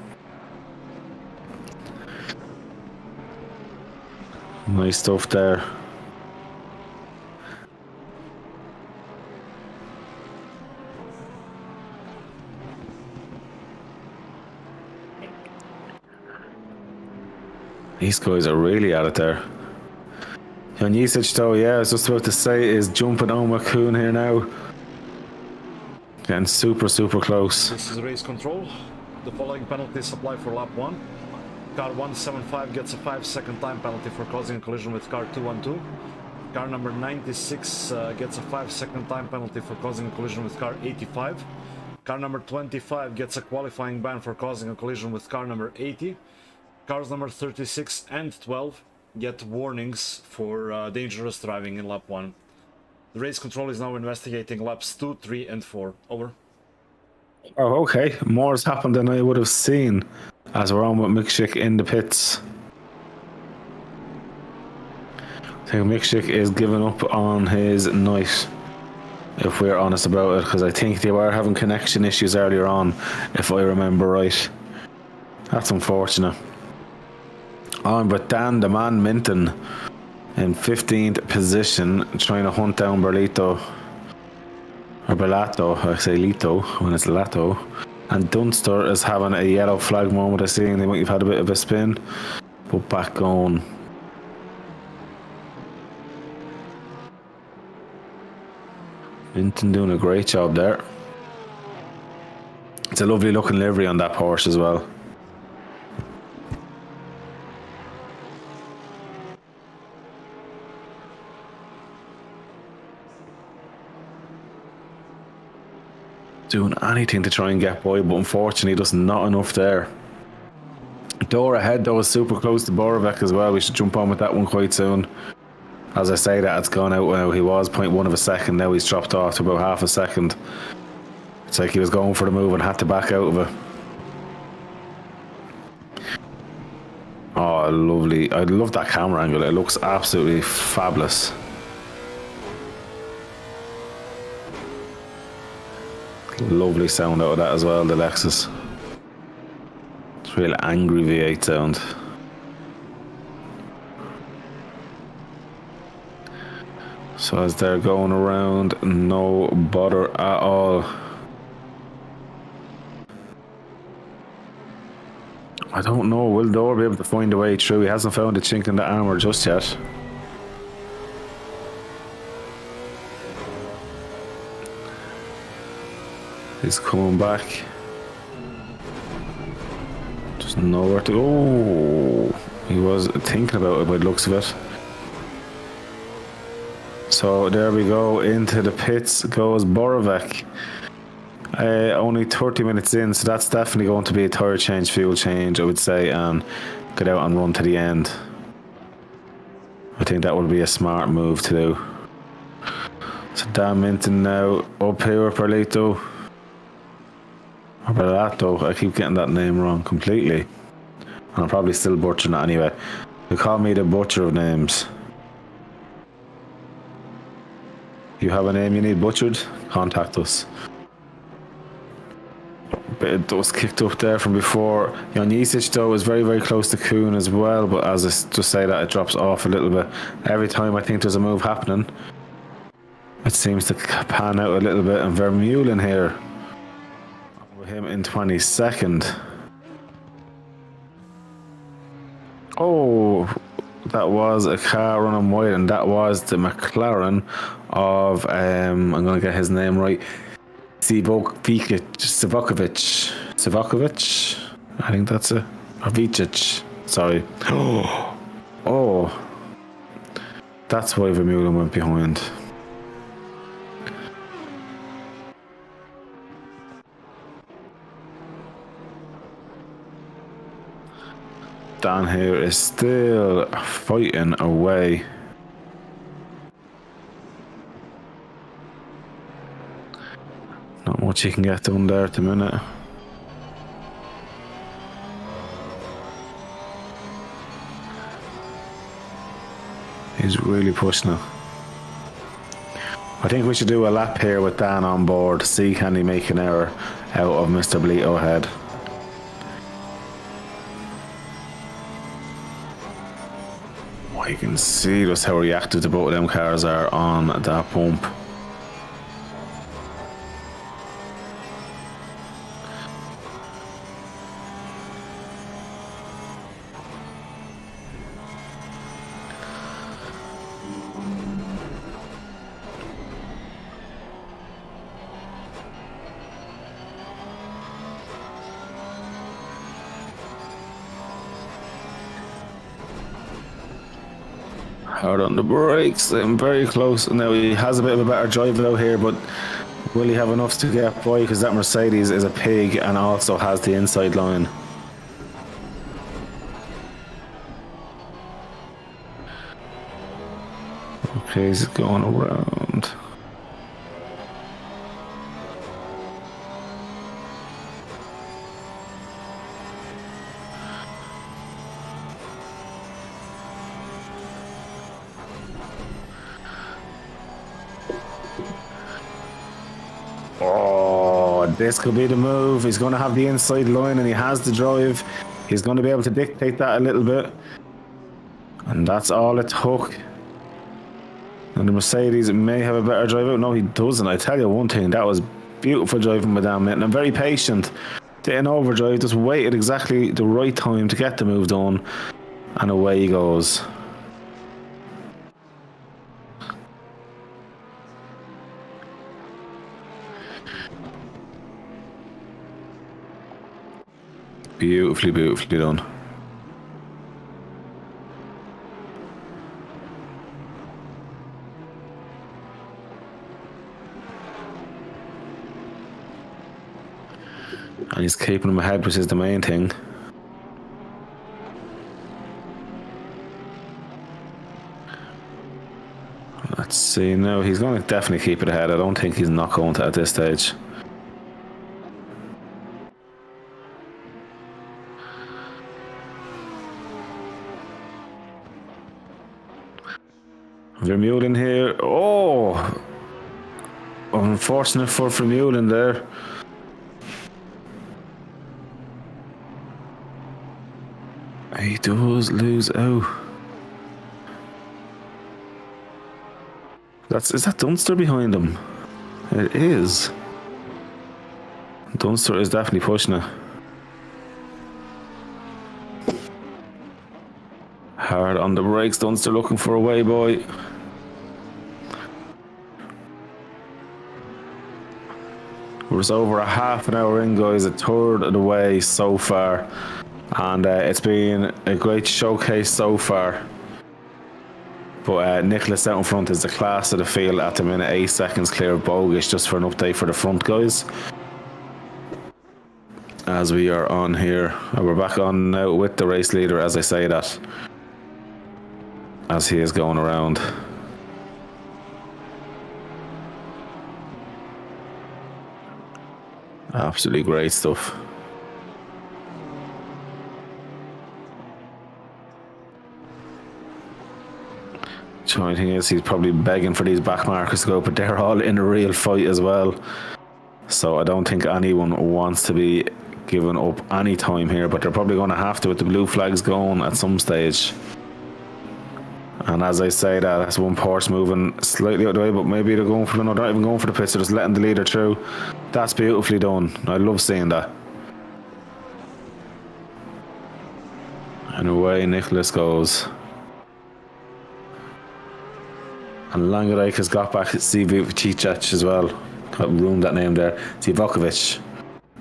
Nice stuff there. These guys are really at it there. Jan Jisic though, yeah, I was just about to say, is jumping on with Kuhn here now. Getting super close. This is race control. The following penalties apply for lap 1. Car 175 gets a 5-second time penalty for causing a collision with car 212. Car number 96 gets a 5-second time penalty for causing a collision with car 85. Car number 25 gets a qualifying ban for causing a collision with car number 80. Cars number 36 and 12 get warnings for dangerous driving in lap 1. The race control is now investigating laps 2, 3 and 4. Over. Oh, okay. More has happened than I would have seen as we're on with Mick in the pits. I think Mick is giving up on his night, if we're honest about it, because I think they were having connection issues earlier on, if I remember right. That's unfortunate. On but Dan the man Minton in 15th position, trying to hunt down Berlito. Or Belato, I say Lito when it's Lato. And Dunster is having a yellow flag moment. I see they might have had a bit of a spin, but back on. Minton doing a great job there. It's a lovely looking livery on that horse as well. Doing anything to try and get by, but unfortunately there's not enough there. Door ahead though is super close to Borovec as well. We should jump on with that one quite soon. As I say that, it's gone out now. He was 0.1 of a second, now he's dropped off to about half a second. It's like he was going for the move and had to back out of it. Oh, lovely. I love that camera angle. It looks absolutely fabulous. Lovely sound out of that as well, the Lexus. It's real angry V8 sound. So as they're going around, no bother at all. I don't know, will Dore be able to find a way through? He hasn't found a chink in the armour just yet. He's coming back. Just nowhere to go. He was thinking about it by the looks of it. So there we go. Into the pits goes Borovec. Only 30 minutes in, so that's definitely going to be a tyre change, fuel change, I would say, and get out and run to the end. I think that would be a smart move to do. So Dan Minton now up here with Perlito. Or Belato, I keep getting that name wrong completely. And I'm probably still butchering it anyway. They call me the butcher of names. If you have a name you need butchered, contact us. Bit of dust kicked up there from before. Jan Jisic though was very, very close to Kuhn as well, but as I just say that, it drops off a little bit. Every time I think there's a move happening, it seems to pan out a little bit. And Vermeulen here with him in 22nd. Oh, that was a car running wide, and that was the McLaren of I'm gonna get his name right. Sivakovic. I think that's a Vicic. Sorry. Oh, that's why Vermeulen went behind. Dan here is still fighting away. Not much he can get done there at the minute. He's really pushing it. I think we should do a lap here with Dan on board. See can he make an error out of Mr. Bleeto ahead. You can see just how reactive the both of them cars are on that pump. Hard on the brakes, and very close. Now he has a bit of a better drive out here, but will he have enough to get by? Because that Mercedes is a pig and also has the inside line. Okay, he's going around. Oh, this could be the move. He's going to have the inside line and he has the drive. He's going to be able to dictate that a little bit. And that's all it took. And the Mercedes may have a better drive out. No, he doesn't. I tell you one thing, that was beautiful driving by Dan Minton. I'm very patient. Didn't overdrive, just waited exactly the right time to get the move done. And away he goes. Beautifully, beautifully done. And he's keeping him ahead, which is the main thing. Let's see, no, he's going to definitely keep it ahead. I don't think he's not going to at this stage. Vermeulen here. Oh! Unfortunate for Vermeulen there. He does lose out. Is that Dunster behind him? It is. Dunster is definitely pushing it. Hard on the brakes, Dunster looking for a way, boy. We're just over a half an hour in, guys, a third of the way so far. And it's been a great showcase so far. But Nicholas out in front is the class of the field at the minute, 8 seconds clear of Bogish, just for an update for the front guys. As we are on here, we're back on now with the race leader as I say that. As he is going around. Absolutely great stuff. The only thing is he's probably begging for these back markers to go, but they're all in a real fight as well. So I don't think anyone wants to be giving up any time here, but they're probably going to have to with the blue flags going at some stage. And as I say that's one Porsche moving slightly out of the way, but maybe they're going for the, no, they're not even going for the pits, they're just letting the leader through. That's beautifully done. I love seeing that. And away Nicholas goes. And Langereich has got back Zivokovic as well. Got ruined that name there. Zivokovic.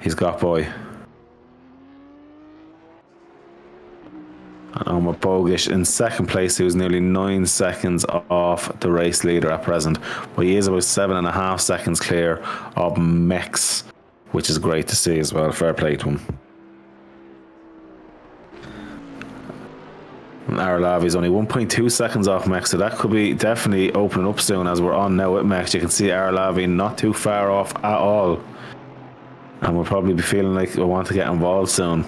He's got boy. And Omar Bogish in second place. He was nearly 9 seconds off the race leader at present. But he is about 7.5 seconds clear of Mex, which is great to see as well. Fair play to him. Aralavi is only 1.2 seconds off Mex, so that could be definitely opening up soon as we're on now with Mex. You can see Aralavi not too far off at all. And we'll probably be feeling like we want to get involved soon.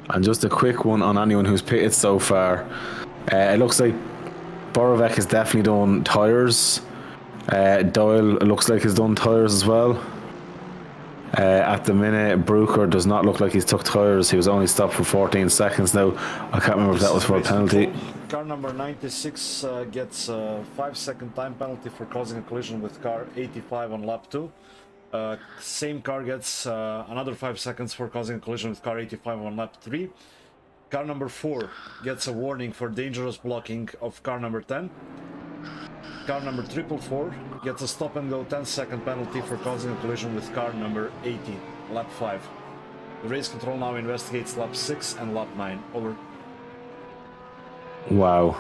And just a quick one on anyone who's pitted so far. It looks like Borovec has definitely done tyres. Doyle looks like he's done tyres as well. At the minute, Brooker does not look like he's took tyres. He was only stopped for 14 seconds now. I can't remember if that was for a penalty. Car number 96 gets a 5-second time penalty for causing a collision with car 85 on lap 2. Same car gets another 5 seconds for causing a collision with car 85 on lap 3. Car number 4 gets a warning for dangerous blocking of car number 10. Car number 444 gets a stop and go 10-second penalty for causing a collision with car number 18, lap 5. The race control now investigates lap 6 and lap 9. Over. Wow.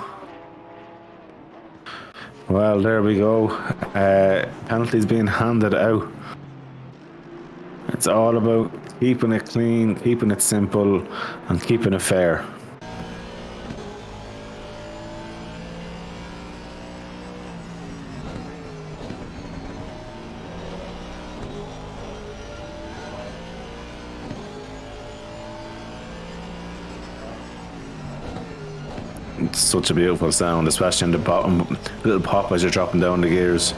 Well, there we go. Penalties being handed out. It's all about keeping it clean, keeping it simple, and keeping it fair. such a beautiful sound, especially in the bottom little pop as you're dropping down the gears.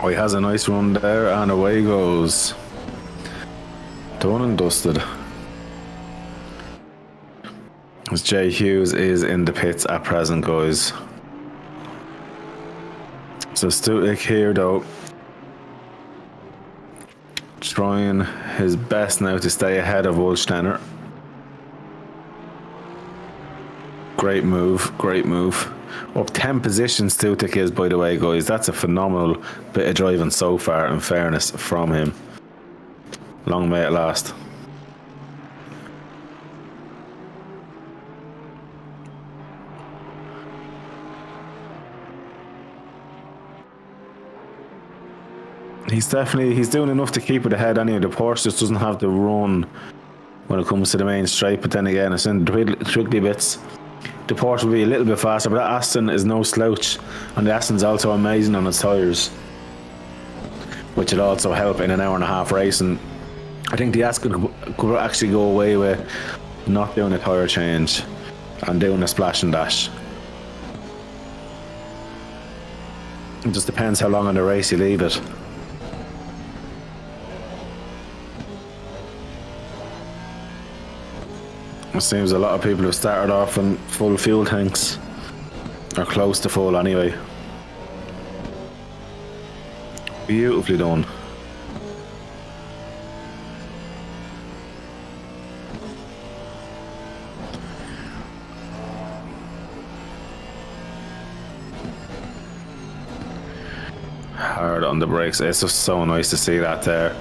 Oh, he has a nice run there, and away he goes. Done and dusted. As Jay Hughes is in the pits at present, guys. So Stutic here though, trying his best now to stay ahead of Wolsteiner. Great move, great move. Up 10 positions Stutic is, by the way, guys. That's a phenomenal bit of driving so far, in fairness, from him. Long may it last. He's doing enough to keep it ahead anyway. The Porsche just doesn't have the run when it comes to the main straight, but then again, it's in the twiggly bits. The Porsche will be a little bit faster, but that Aston is no slouch, and the Aston's also amazing on its tyres, which will also help in an hour and a half race. And I think the Aston could actually go away with not doing a tyre change and doing a splash and dash. It just depends how long in the race you leave it. It seems a lot of people have started off on full fuel tanks, or close to full anyway. Beautifully done. Hard on the brakes. It's just so nice to see that there.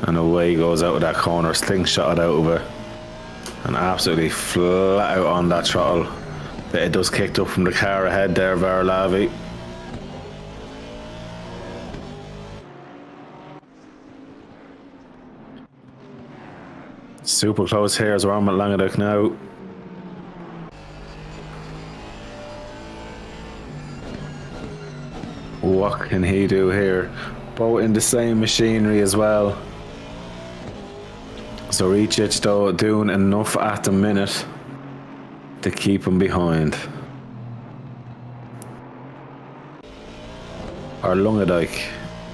And away he goes out of that corner, slingshot it out of it. And absolutely flat out on that throttle. But it does kicked up from the car ahead there, Varlavi. Super close here as we're on at Languedoc now. What can he do here? Both in the same machinery as well. So Ricic though doing enough at the minute to keep him behind. Or Languedoc.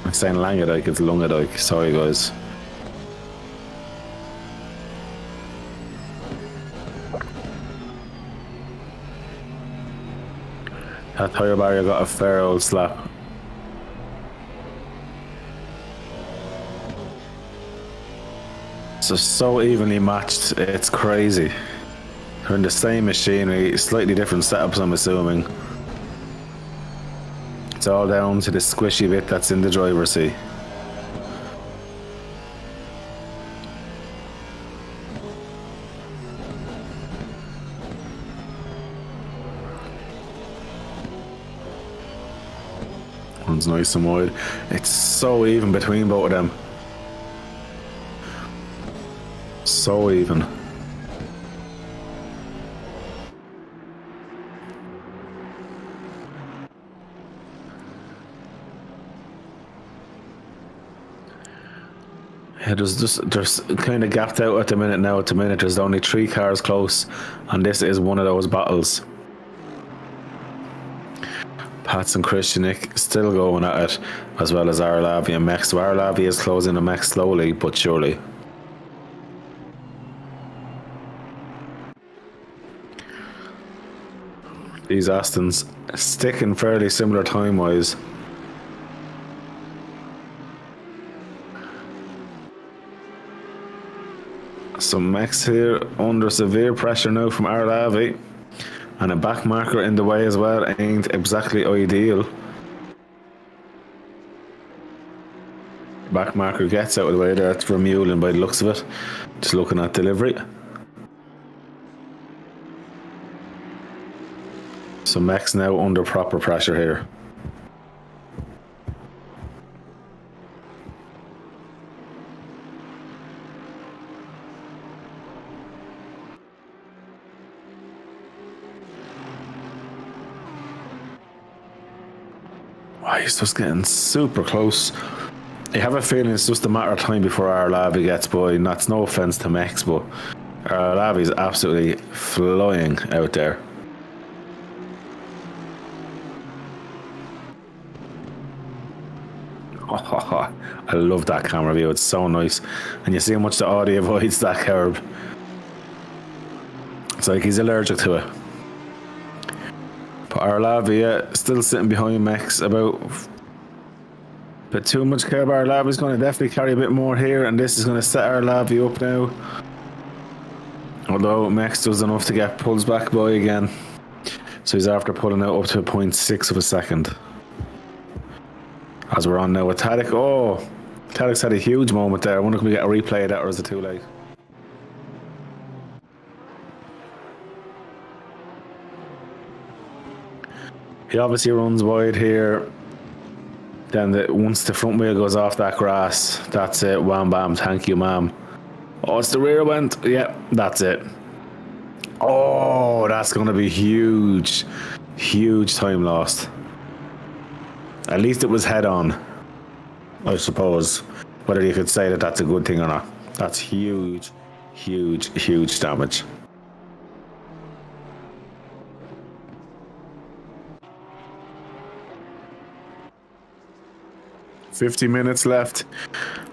I'm saying Languedoc, it's Languedoc. Sorry guys. That tyre barrier got a fair old slap. So evenly matched, it's crazy. They're in the same machinery, slightly different setups, I'm assuming. It's all down to the squishy bit that's in the driver's seat. One's nice and wide. It's so even between both of them. So even. Yeah, there's kind of gapped out at the minute now. At the minute, there's only 3 cars close, and this is one of those battles. Pats and Christianik still going at it, as well as Arlavi and Mex. So Arlavi is closing the Mex slowly but surely. These Astons sticking fairly similar time-wise. So Max here under severe pressure now from Arlavi. And a back marker in the way as well ain't exactly ideal. Back marker gets out of the way there. That's Vermeulen by the looks of it. Just looking at delivery. So Max now under proper pressure here. Oh, he's just getting super close. I have a feeling it's just a matter of time before Arlavi gets by, and that's no offence to Max, but Lavi's absolutely flying out there. Oh, I love that camera view. It's so nice. And you see how much the Audi avoids that curb. It's like he's allergic to it. But Arlavi, yeah, still sitting behind Mex about too much curb. Arlavi's going to definitely carry a bit more here, and this is going to set Arlavi up now. Although Mex does enough to get pulls back by again. So he's after pulling out up to 0.6 of a second. As we're on now with Tadek. Oh, Tadek's had a huge moment there. I wonder if we get a replay of that, or is it too late? He obviously runs wide here. Then once the front wheel goes off that grass, that's it. Wham bam, thank you ma'am. Oh, it's the rear went. Yeah, that's it. Oh, that's going to be huge. Huge time lost. At least it was head on, I suppose. Whether you could say that that's a good thing or not. That's huge, huge, huge damage. $50 minutes left.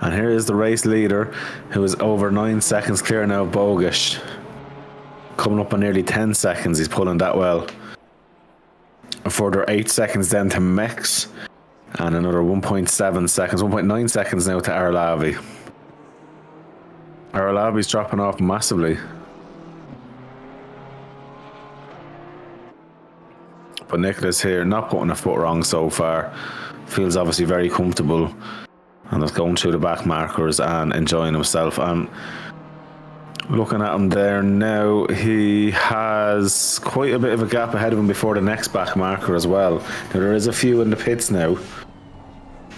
And here is the race leader, who is over 9 seconds clear now of Bogish. Coming up on nearly 10 seconds, he's pulling that well. A further 8 seconds then to Mex. And another 1.7 seconds, 1.9 seconds now to Arlavi. Arlavi's dropping off massively. But Nicholas here, not putting a foot wrong so far. Feels obviously very comfortable. And is going through the back markers and enjoying himself. And looking at him there now, he has quite a bit of a gap ahead of him before the next back marker as well. Now, there is a few in the pits now.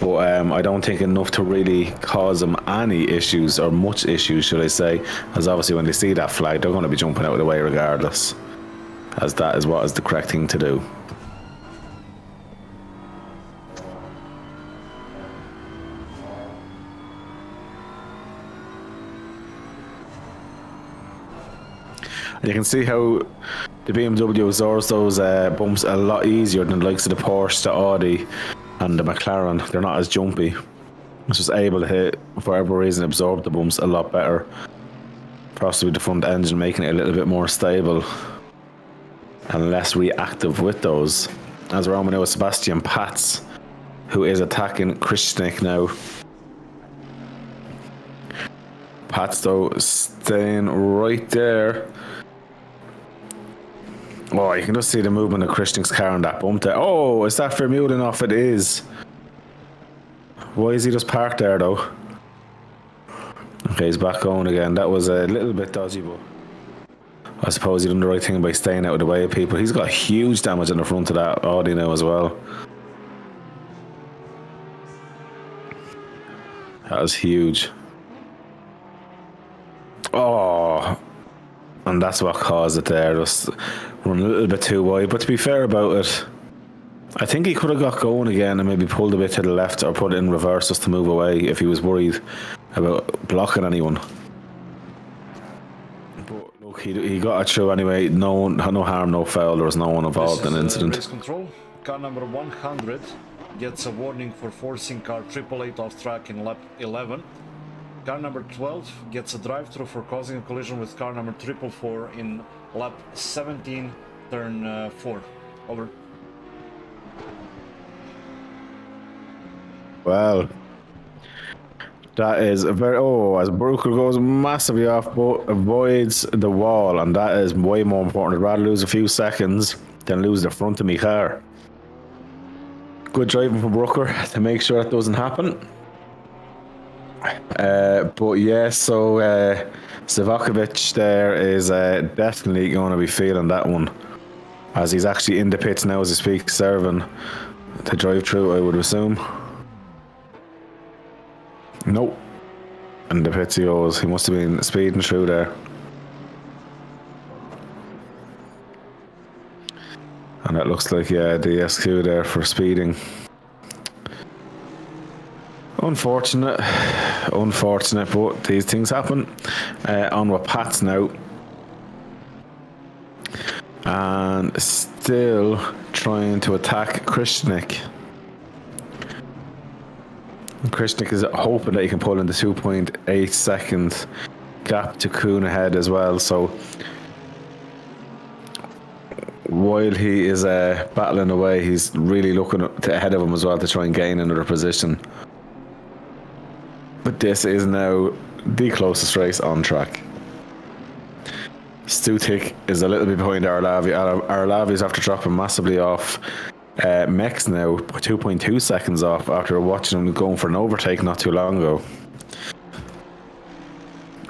But I don't think enough to really cause them any issues, or much issues, should I say. As obviously when they see that flag, they're going to be jumping out of the way regardless. As that is what is the correct thing to do. And you can see how the BMW absorbs those bumps a lot easier than the likes of the Porsche, the Audi and the McLaren. They're not as jumpy. It's just able to hit, for whatever reason, absorb the bumps a lot better. Possibly the front engine making it a little bit more stable and less reactive with those. As we're on now with Sebastian Patz, who is attacking Krishnik now. Patz though staying right there. Oh, you can just see the movement of Krishnik's car on that bump there. Oh, is that Vermeulen? It is. Why is he just parked there though? Okay, he's back going again. That was a little bit dodgy, but I suppose he done the right thing by staying out of the way of people. He's got huge damage in the front of that Audi now as well. That was huge. Oh, and that's what caused it there. Just run a little bit too wide. But to be fair about it, I think he could have got going again and maybe pulled a bit to the left or put it in reverse just to move away if he was worried about blocking anyone. But look, he got it through anyway. No harm, no foul. There was no one involved in the incident. Race control. Car number 100 gets a warning for forcing car 888 off track in lap 11. Car number 12 gets a drive-through for causing a collision with car number 444 in lap 17, turn 4. Over. Well, that is a very... Oh, as Brooker goes massively off, but avoids the wall, and that is way more important. I'd rather lose a few seconds than lose the front of my car. Good driving from Brooker to make sure that doesn't happen. But yeah, so Savakovic there is definitely going to be feeling that one, as he's actually in the pits now as he speaks, serving to drive through, I would assume. Nope. And the pits he goes. He must have been speeding through there. And it looks like, yeah, the SQ there for speeding. Unfortunate, but these things happen. On with Pat's now. And still trying to attack Krishnik. Krishnik is hoping that he can pull in the 2.8 second gap to Kuhn ahead as well. So while he is battling away, he's really looking ahead of him as well to try and gain another position. But this is now the closest race on track. Stutik is a little bit behind Arlavi. Arlavi is after dropping massively off Mex now, 2.2 seconds off after watching him going for an overtake not too long ago.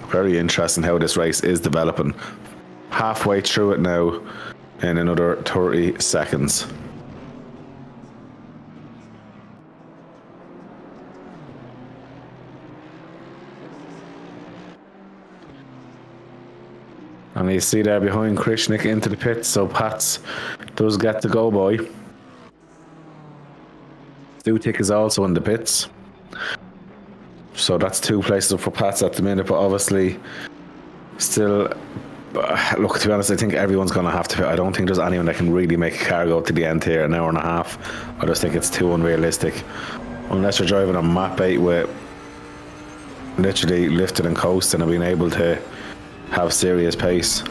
Very interesting how this race is developing. Halfway through it now in another 30 seconds. And you see there behind Krishnik into the pits, so Pats does get the go boy. Stutik is also in the pits. So that's 2 places up for Pats at the minute, but obviously still, look, to be honest, I think everyone's going to have to pit. I don't think there's anyone that can really make a car go to the end here, an hour and a half. I just think it's too unrealistic. Unless you're driving on map 8 with literally lifting and coasting and being able to have serious pace.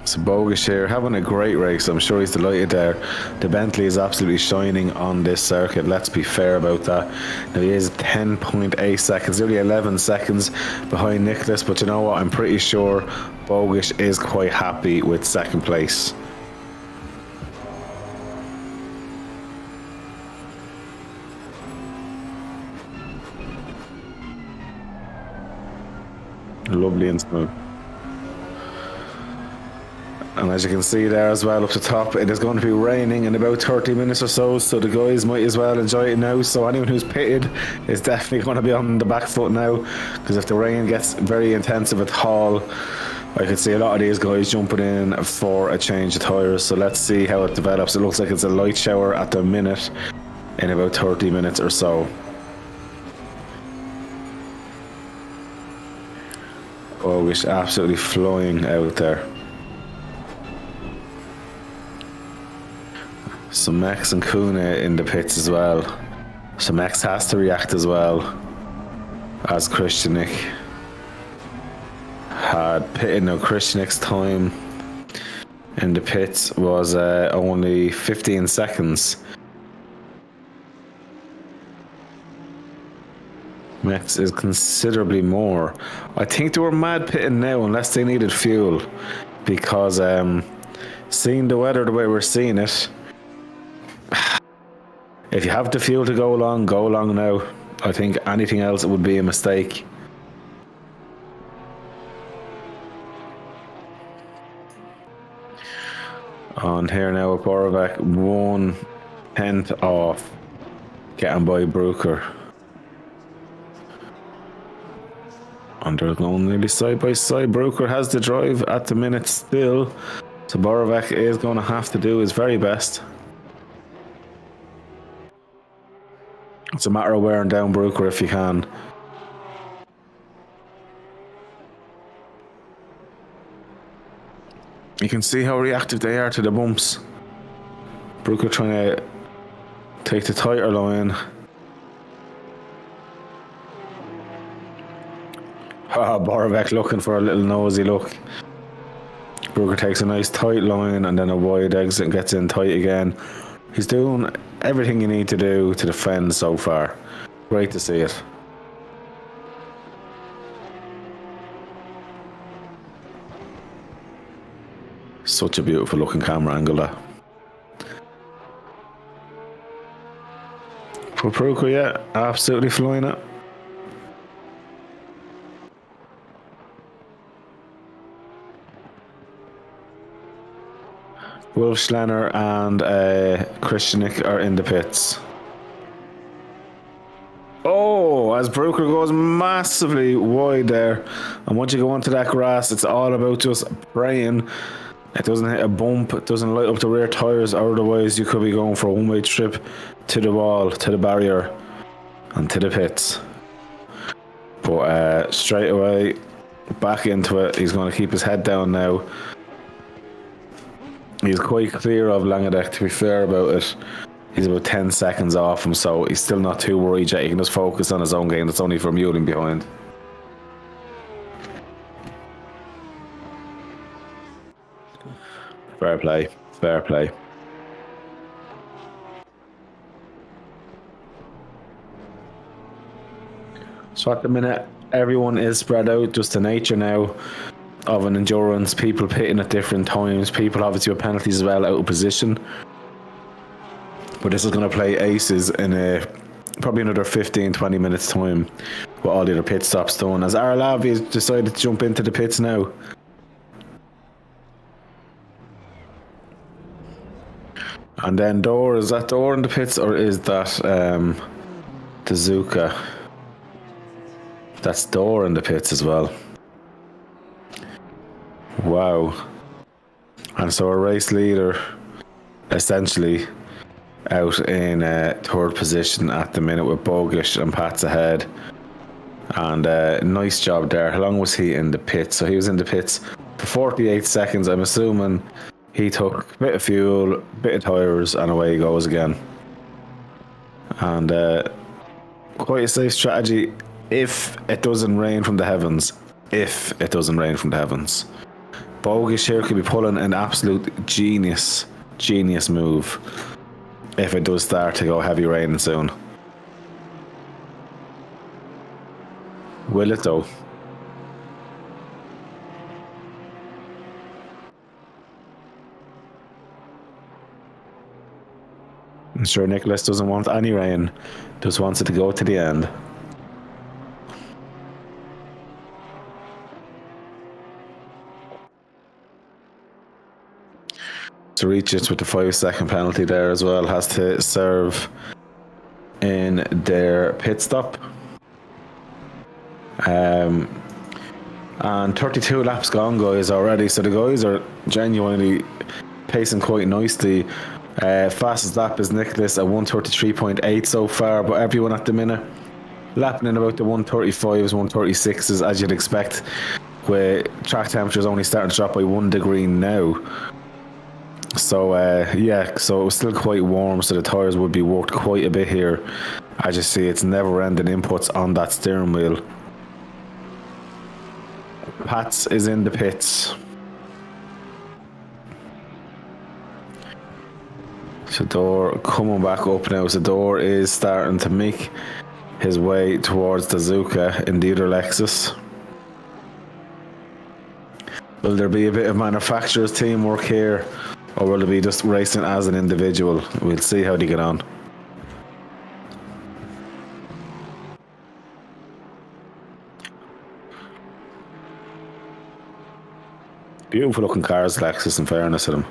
So Bogus here having a great race. I'm sure he's delighted there. The Bentley is absolutely shining on this circuit. Let's be fair about that. Now he is 10.8 seconds, nearly 11 seconds behind Nicholas, but you know what? I'm pretty sure Bogus is quite happy with second place. Lovely and smooth. And as you can see there as well up the top, it is going to be raining in about 30 minutes or so the guys might as well enjoy it now. So anyone who's pitted is definitely going to be on the back foot now, because if the rain gets very intensive at Hall, I could see a lot of these guys jumping in for a change of tyres. So let's see how it develops. It looks like it's a light shower at the minute in about 30 minutes or so. Oh, we're absolutely flying out there. So Max and Kuna in the pits as well. So Max has to react as well as Krishnik had pitted. Now Krishnik's time in the pits was only 15 seconds. Max is considerably more. I think they were mad pitting now unless they needed fuel, because seeing the weather the way we're seeing it, if you have the fuel to go along now. I think anything else would be a mistake. On here now at Borovac, 1/10 off, getting by Brooker. And they're going nearly side by side. Brooker has the drive at the minute still, so Borovac is going to have to do his very best. It's a matter of wearing down Brooker if you can. You can see how reactive they are to the bumps. Brooker trying to take the tighter line. Borovac looking for a little nosy look. Brooker takes a nice tight line and then a wide exit and gets in tight again. He's doing everything you need to do to defend so far. Great to see it. Such a beautiful looking camera angle that. For Brooker, yeah, absolutely flying it. Wolf Schlenner and Krishnik are in the pits. Oh, as Brooker goes massively wide there. And once you go onto that grass, it's all about just praying it doesn't hit a bump, it doesn't light up the rear tyres, or otherwise you could be going for a one-way trip to the wall, to the barrier, and to the pits. But straight away, back into it. He's going to keep his head down now. He's quite clear of Langadek, to be fair about it. He's about 10 seconds off him, so he's still not too worried yet. He can just focus on his own game. That's only for muling behind. Fair play. Fair play. So at the minute, everyone is spread out. Just the nature now of an endurance. People pitting at different times. People obviously with penalties as well, out of position. But this is going to play aces in probably another 15-20 minutes time with all the other pit stops done. As Arlavi has decided to jump into the pits now. And then Door, is that Door in the pits or is that Tezuka? That's Door in the pits as well. Wow. And so a race leader essentially out in third position at the minute with Bogish and Pat's ahead. And nice job there. How long was he in the pits? So he was in the pits for 48 seconds. I'm assuming he took a bit of fuel, a bit of tyres, and away he goes again. And quite a safe strategy if it doesn't rain from the heavens. If it doesn't rain from the heavens. Bogish here could be pulling an absolute genius move if it does start to go heavy raining soon. Will it though? I'm sure Nicholas doesn't want any rain, just wants it to go to the end. To reach it with the 5-second penalty there as well, has to serve in their pit stop. And 32 laps gone, guys, already, so the guys are genuinely pacing quite nicely. Fastest lap is Nicholas at 1:33.8 so far, but everyone at the minute lapping in about the 1:35s, 1:36s, as you'd expect, where track temperatures only starting to drop by 1 degree now. So yeah, so it was still quite warm, so the tyres would be worked quite a bit here. As you see, it's never ending inputs on that steering wheel. Pats is in the pits. Sador coming back up now. Sador is starting to make his way towards Tezuka in the other Lexus. Will there be a bit of manufacturer's teamwork here, or will it be just racing as an individual? We'll see how they get on. Beautiful looking cars, Lexus, in fairness to them.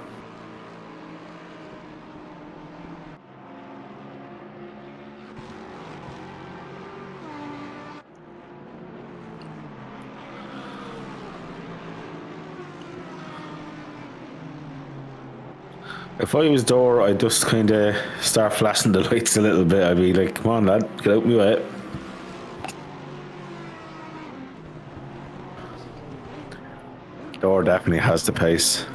If I was Door, I'd just kind of start flashing the lights a little bit. I'd be like, come on lad, get out my way. Door definitely has the pace.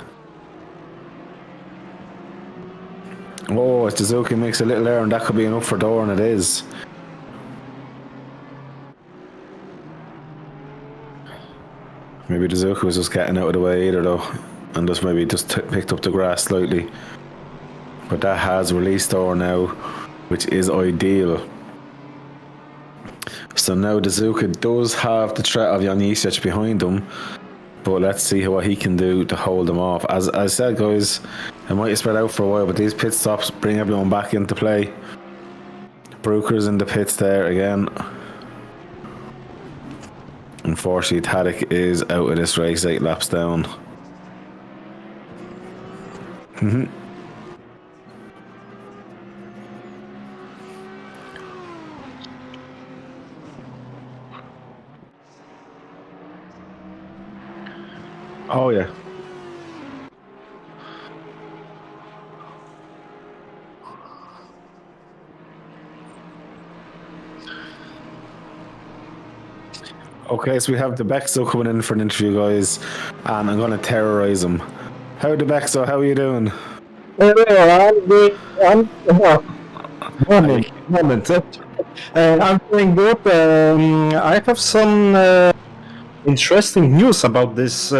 Oh, if Tezuka makes a little error, and that could be enough for Door, and it is. Maybe Tezuka was just getting out of the way either though, and just maybe just picked up the grass slightly. But that has released Door now, which is ideal. So now Tezuka does have the threat of Janicic behind him, but let's see what he can do to hold him off. As I said, guys, it might have spread out for a while, but these pit stops bring everyone back into play. Brooker's in the pits there again. Unfortunately, Tadek is out of this race, 8 laps down. Oh yeah. Okay, so we have the Bexo coming in for an interview, guys, and I'm going to terrorize him. Howdy, Bexo, how are you doing? I'm doing. Moment. I'm doing good. I have some interesting news about this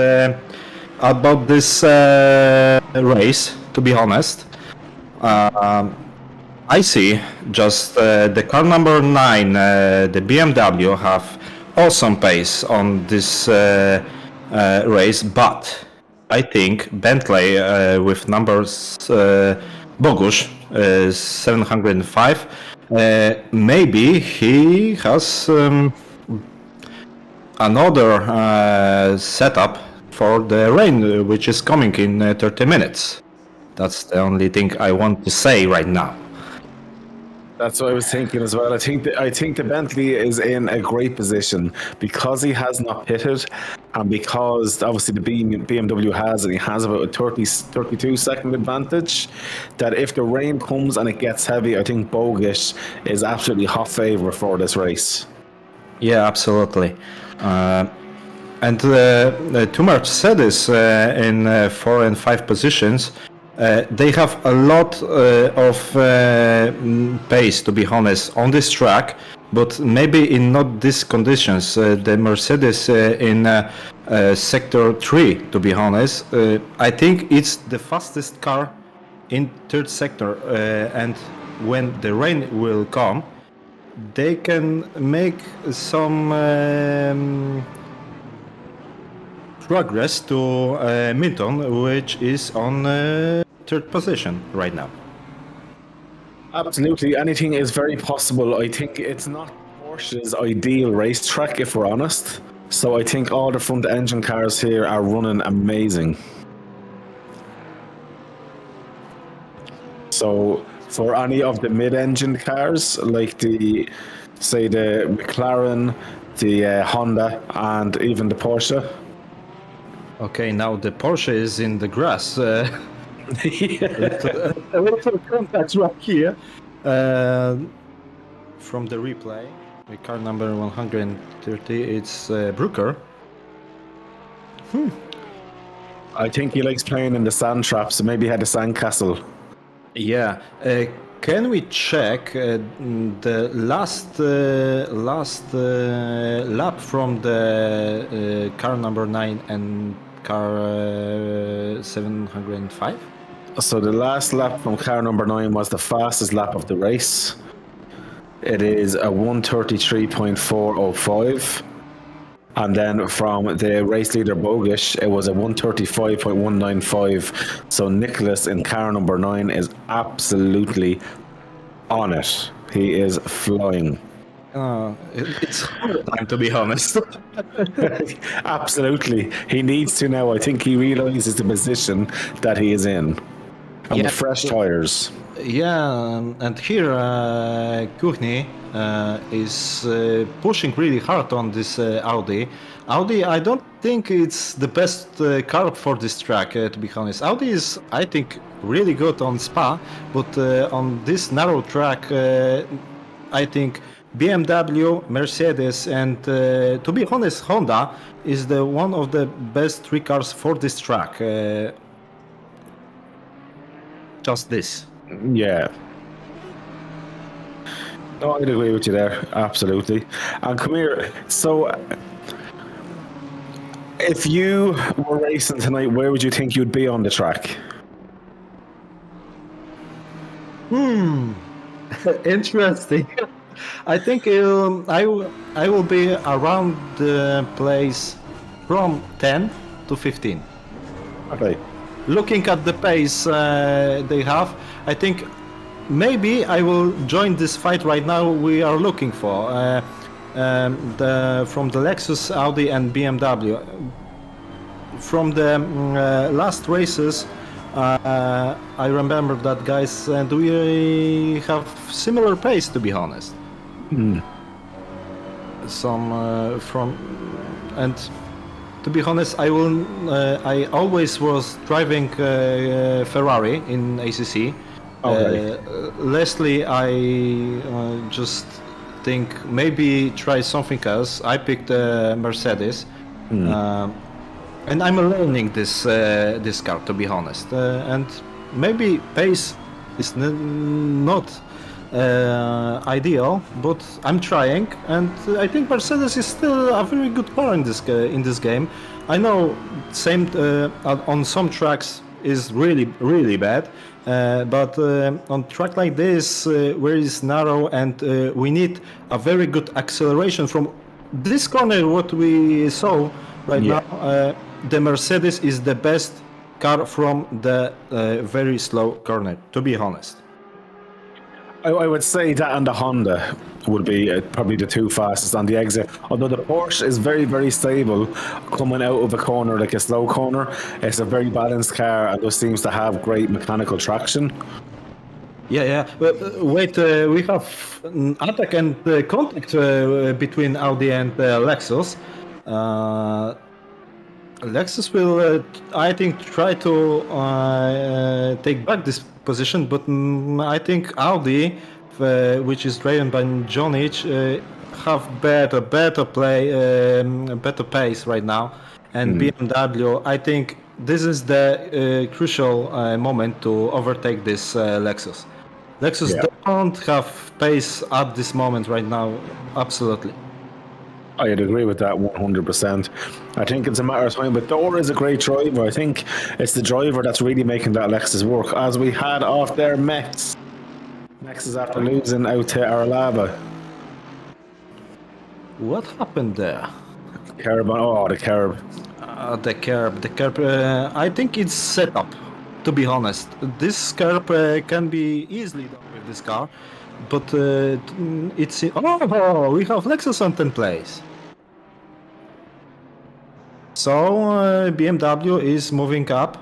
race. To be honest, I see just the car number 9, the BMW, have awesome pace on this race, but I think Bentley with numbers Bogusz 705, maybe he has another setup for the rain, which is coming in 30 minutes. That's the only thing I want to say right now. That's what I was thinking as well. I think the Bentley is in a great position because he has not pitted, and because obviously the BMW has, and he has about a 32 second advantage. That if the rain comes and it gets heavy, I think Bogusz is absolutely hot favourite for this race. Yeah, absolutely. And to Mercedes in 4 and 5 positions. They have a lot of pace, to be honest, on this track, but maybe in not these conditions. The Mercedes in sector 3, to be honest, I think it's the fastest car in third sector, and when the rain will come, they can make some progress to Milton, which is on third position right now. Absolutely, anything is very possible. I think it's not Porsche's ideal racetrack, if we're honest. So I think all the front engine cars here are running amazing. So for any of the mid-engine cars, like the McLaren, the Honda, and even the Porsche. Okay, now the Porsche is in the grass. A little contact right here. From the replay, the car number 130, it's Brooker. I think he likes playing in the sand traps, so maybe he had a sand castle. Yeah. Can we check the last lap from the car number 9 and car 705? So the last lap from car number 9 was the fastest lap of the race. It is a 133.405. And then from the race leader Bogusz, it was a 135.195. So Nicholas in car number 9 is absolutely on it. He is flying. It's hard time, to be honest. Absolutely. He needs to now. I think he realizes the position that he is in. And with fresh tires. Yeah, and here Kuchny is pushing really hard on this Audi. Audi, I don't think it's the best car for this track, to be honest. Audi is, I think, really good on Spa, but on this narrow track, I think BMW, Mercedes, and to be honest, Honda is the one of the best 3 cars for this track. Just this. Yeah. No, I'd agree with you there. Absolutely. And come here. So, if you were racing tonight, where would you think you'd be on the track? Interesting. I think I will be around the place from 10 to 15. Okay. Looking at the pace they have, I think maybe I will join this fight right now we are looking for. From the Lexus, Audi and BMW. From the last races, I remember that, guys, and we have similar pace, to be honest. Some from, and to be honest, I always was driving Ferrari in ACC. Okay. Leslie, I just think maybe try something else. I picked Mercedes, and I'm learning this car, to be honest. And maybe pace is not ideal, but I'm trying, and I think Mercedes is still a very good car in this game. I know same on some tracks is really bad, but on track like this where it's narrow and we need a very good acceleration from this corner, what we saw right now, the Mercedes is the best car from the very slow corner, to be honest. I would say that and the Honda would be probably the two fastest on the exit. Although the Porsche is very stable coming out of a corner, like a slow corner. It's a very balanced car and just seems to have great mechanical traction. Yeah. Wait, we have attack and contact between Audi and Lexus. Lexus will, I think, try to take back this position, but I think Audi, which is driven by Jonic, have better pace right now, and BMW. I think this is the crucial moment to overtake this Lexus. Lexus don't have pace at this moment right now, absolutely. I'd agree with that 100%. I think it's a matter of time, but Dora is a great driver. I think it's the driver that's really making that Lexus work, as we had off their Mex. Mex is after losing out to Aralaba. What happened there? Curb, the curb. The curb. I think it's set up, to be honest. This curb can be easily done with this car. But it's... Oh, we have Lexus on 10th place. So BMW is moving up.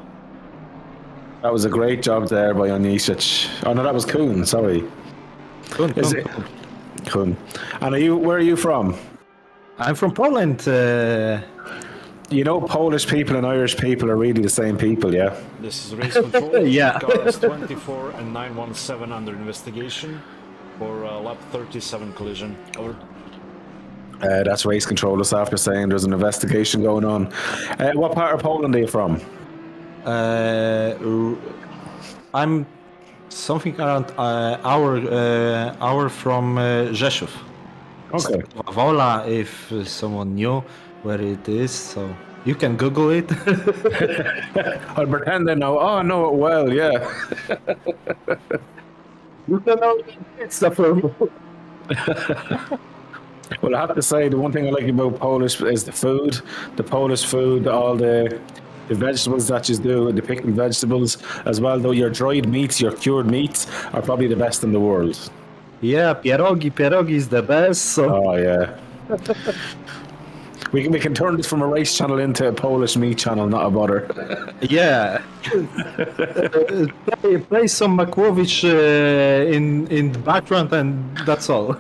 That was a great job there by Onisic. Oh no, that was Kuhn, sorry. Kuhn. And where are you from? I'm from Poland. You know, Polish people and Irish people are really the same people, yeah? This is race control. Yeah. Cars 24 and 917 under investigation for lap 37 collision. Over. That's race control, just after saying there's an investigation going on. What part of Poland are you from? I'm something around hour from Rzeszów. Okay. Wola, if someone knew where it is, so you can Google it. I'll pretend I know. Oh, I know it well, yeah. You can know it's the Well, I have to say, the one thing I like about Polish is the food. The Polish food, all the vegetables that you do, the pickled vegetables, as well, though your dried meats, your cured meats, are probably the best in the world. Yeah, pierogi is the best. So. Oh, yeah. We can turn this from a race channel into a Polish meat channel, not a bother. Yeah. Play some Makłowicz in the background, and that's all.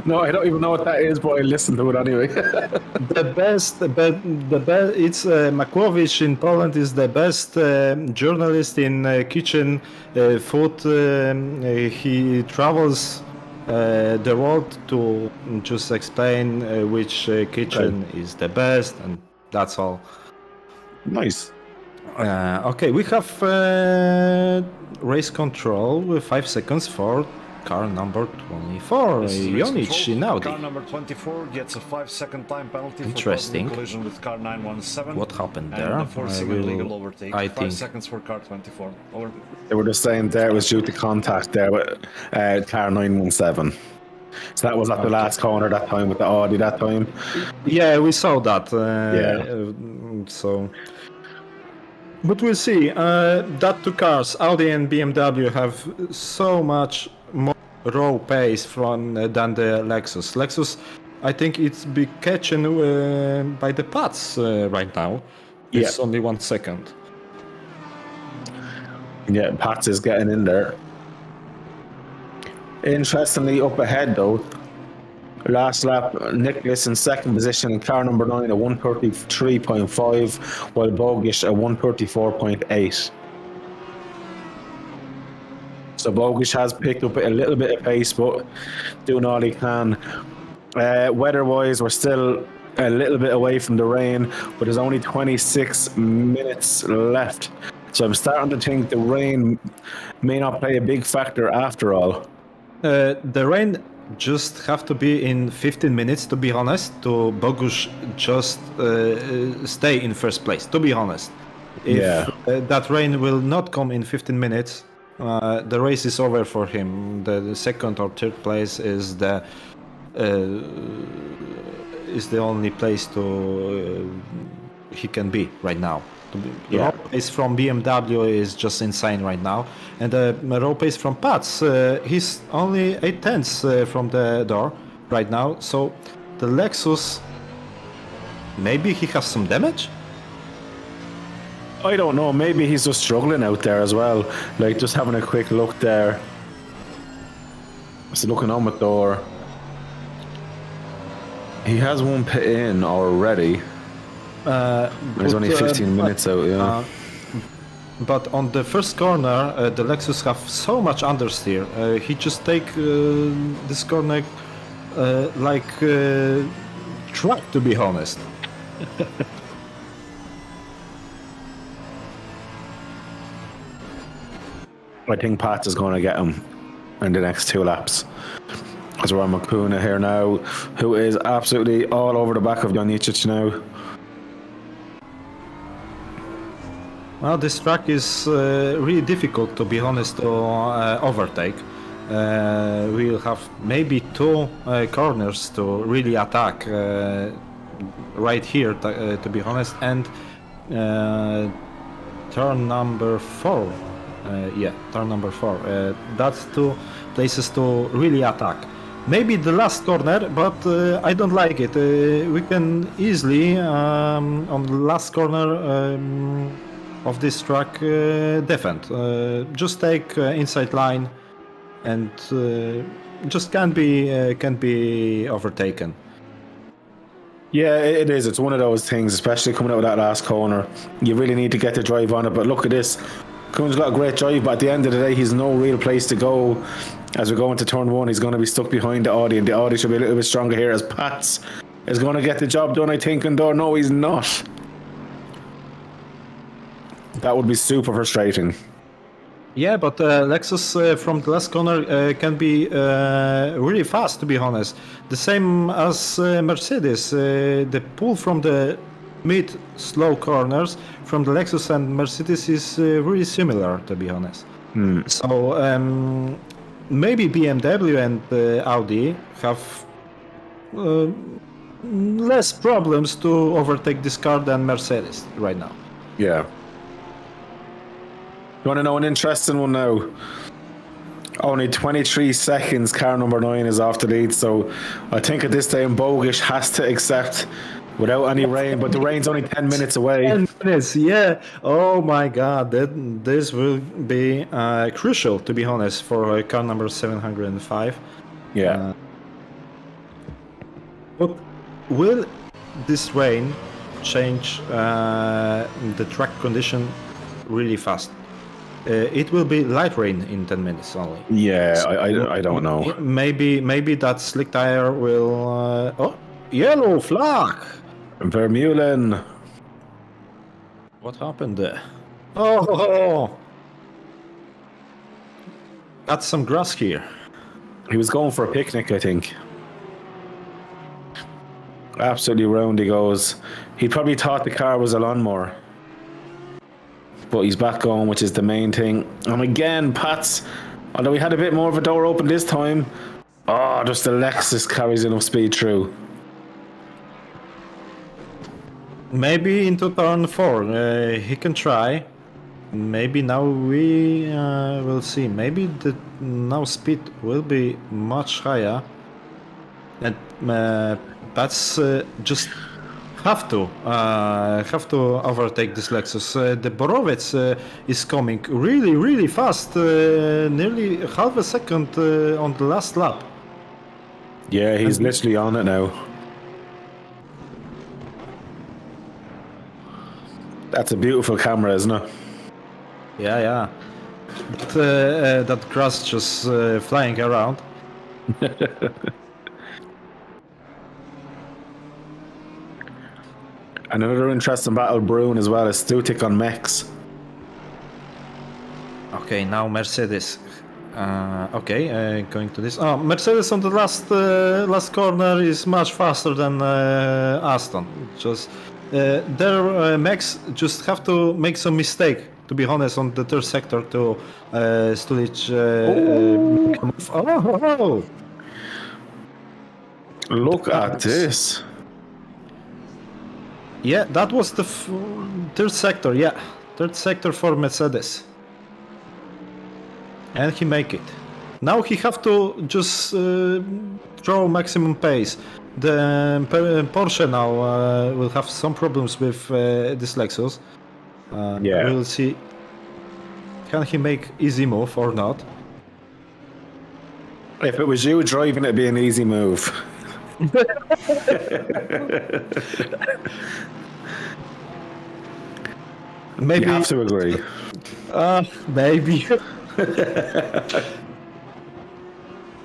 No, I don't even know what that is, but I listen to it anyway. The best. It's Makłowicz in Poland is the best journalist in kitchen food. He travels the world to just explain which kitchen is the best, and that's all. Nice. Okay, we have race control with 5 seconds for car number 24, Jonic in Audi. Car number 24 gets a 5-second time penalty Interesting. for collision with car 917. What happened there? And forcing illegal overtake. I 5 think seconds for car 24. Over. They were just saying there it was due to contact there with car 917. So that was at the last corner that time with the Audi that time. Yeah, we saw that. So, but we'll see. That two cars, Audi and BMW, have so much more raw pace than the Lexus. Lexus, I think it's be catching by the pads right now. It's only 1 second. Yeah, Pats is getting in there. Interestingly, up ahead though, last lap, Nicholas in second position in car number 9 at 133.5, while Bogish at 134.8. So Bogish has picked up a little bit of pace, but doing all he can. Weather-wise, we're still a little bit away from the rain, but there's only 26 minutes left. So I'm starting to think the rain may not play a big factor after all. The rain just have to be in 15 minutes, to be honest, to Bogusz just stay in first place, to be honest. If that rain will not come in 15 minutes, the race is over for him. The second or third place is the only place he can be right now. The road pace from BMW is just insane right now, and the road pace from Pats, he's only 8/10 from the door right now. So the Lexus, maybe he has some damage. I don't know. Maybe he's just struggling out there as well. Like just having a quick look there. Just looking on the door. He has one pit in already. There's only 15 minutes out, yeah. But on the first corner, the Lexus have so much understeer. He just take this corner like truck, to be honest. I think Pat is going to get him in the next 2 laps. As we're on Makuna here now, who is absolutely all over the back of Janicic now. Well, this track is really difficult, to be honest, to overtake. We'll have maybe 2 corners to really attack right here, to be honest, and turn number 4. Turn number 4. That's 2 places to really attack. Maybe the last corner, but I don't like it. We can easily, on the last corner of this track, defend. Just take inside line, and just can't be overtaken. Yeah, it is. It's one of those things, especially coming out of that last corner. You really need to get the drive on it. But look at this. Coon's got a great drive, but at the end of the day, he's no real place to go. As we go into turn 1, he's going to be stuck behind the Audi, and the Audi should be a little bit stronger here, as Pats is going to get the job done, I think, and no, he's not. That would be super frustrating. Yeah, but Lexus from the last corner can be really fast, to be honest. The same as Mercedes. The pull from the mid-slow corners from the Lexus and Mercedes is really similar, to be honest. So maybe BMW and Audi have less problems to overtake this car than Mercedes right now. Yeah. You want to know an interesting one now? Only 23 seconds, car number 9 is off the lead, so I think at this time Bogish has to accept without any rain, but the rain's only 10 minutes away. 10 minutes, yeah. Oh my god, this will be crucial, to be honest, for car number 705. Yeah. But will this rain change the track condition really fast? It will be light rain in 10 minutes only. Yeah, so I don't know. Maybe that slick tire will... yellow flag! Vermeulen. What happened there? Oh! Got some grass here. He was going for a picnic, I think. Absolutely round he goes. He probably thought the car was a lawnmower. But he's back going, which is the main thing. And again, Pats, although he had a bit more of a door open this time, just the Lexus carries enough speed through. Maybe into turn 4, he can try. Maybe now we will see.Maybe the now speed will be much higher. And Pats just have to overtake this Lexus. The Borowec is coming really fast, nearly half a second on the last lap. Yeah, he's literally on it now. That's a beautiful camera, isn't it? Yeah. That grass just flying around. Another interesting battle brewing as well is Stutic on Mex. Okay, now Mercedes. Going to this. Oh, Mercedes on the last corner is much faster than Aston. Just their Max just have to make some mistake. To be honest, on the third sector to Stulic. Look at this. Yeah, that was the third sector. Yeah, third sector for Mercedes. And he make it. Now he have to just throw maximum pace. The Porsche now will have some problems with this Lexus. Yeah. We'll see. Can he make easy move or not? If it was you driving, it'd be an easy move. Maybe You have to agree. maybe.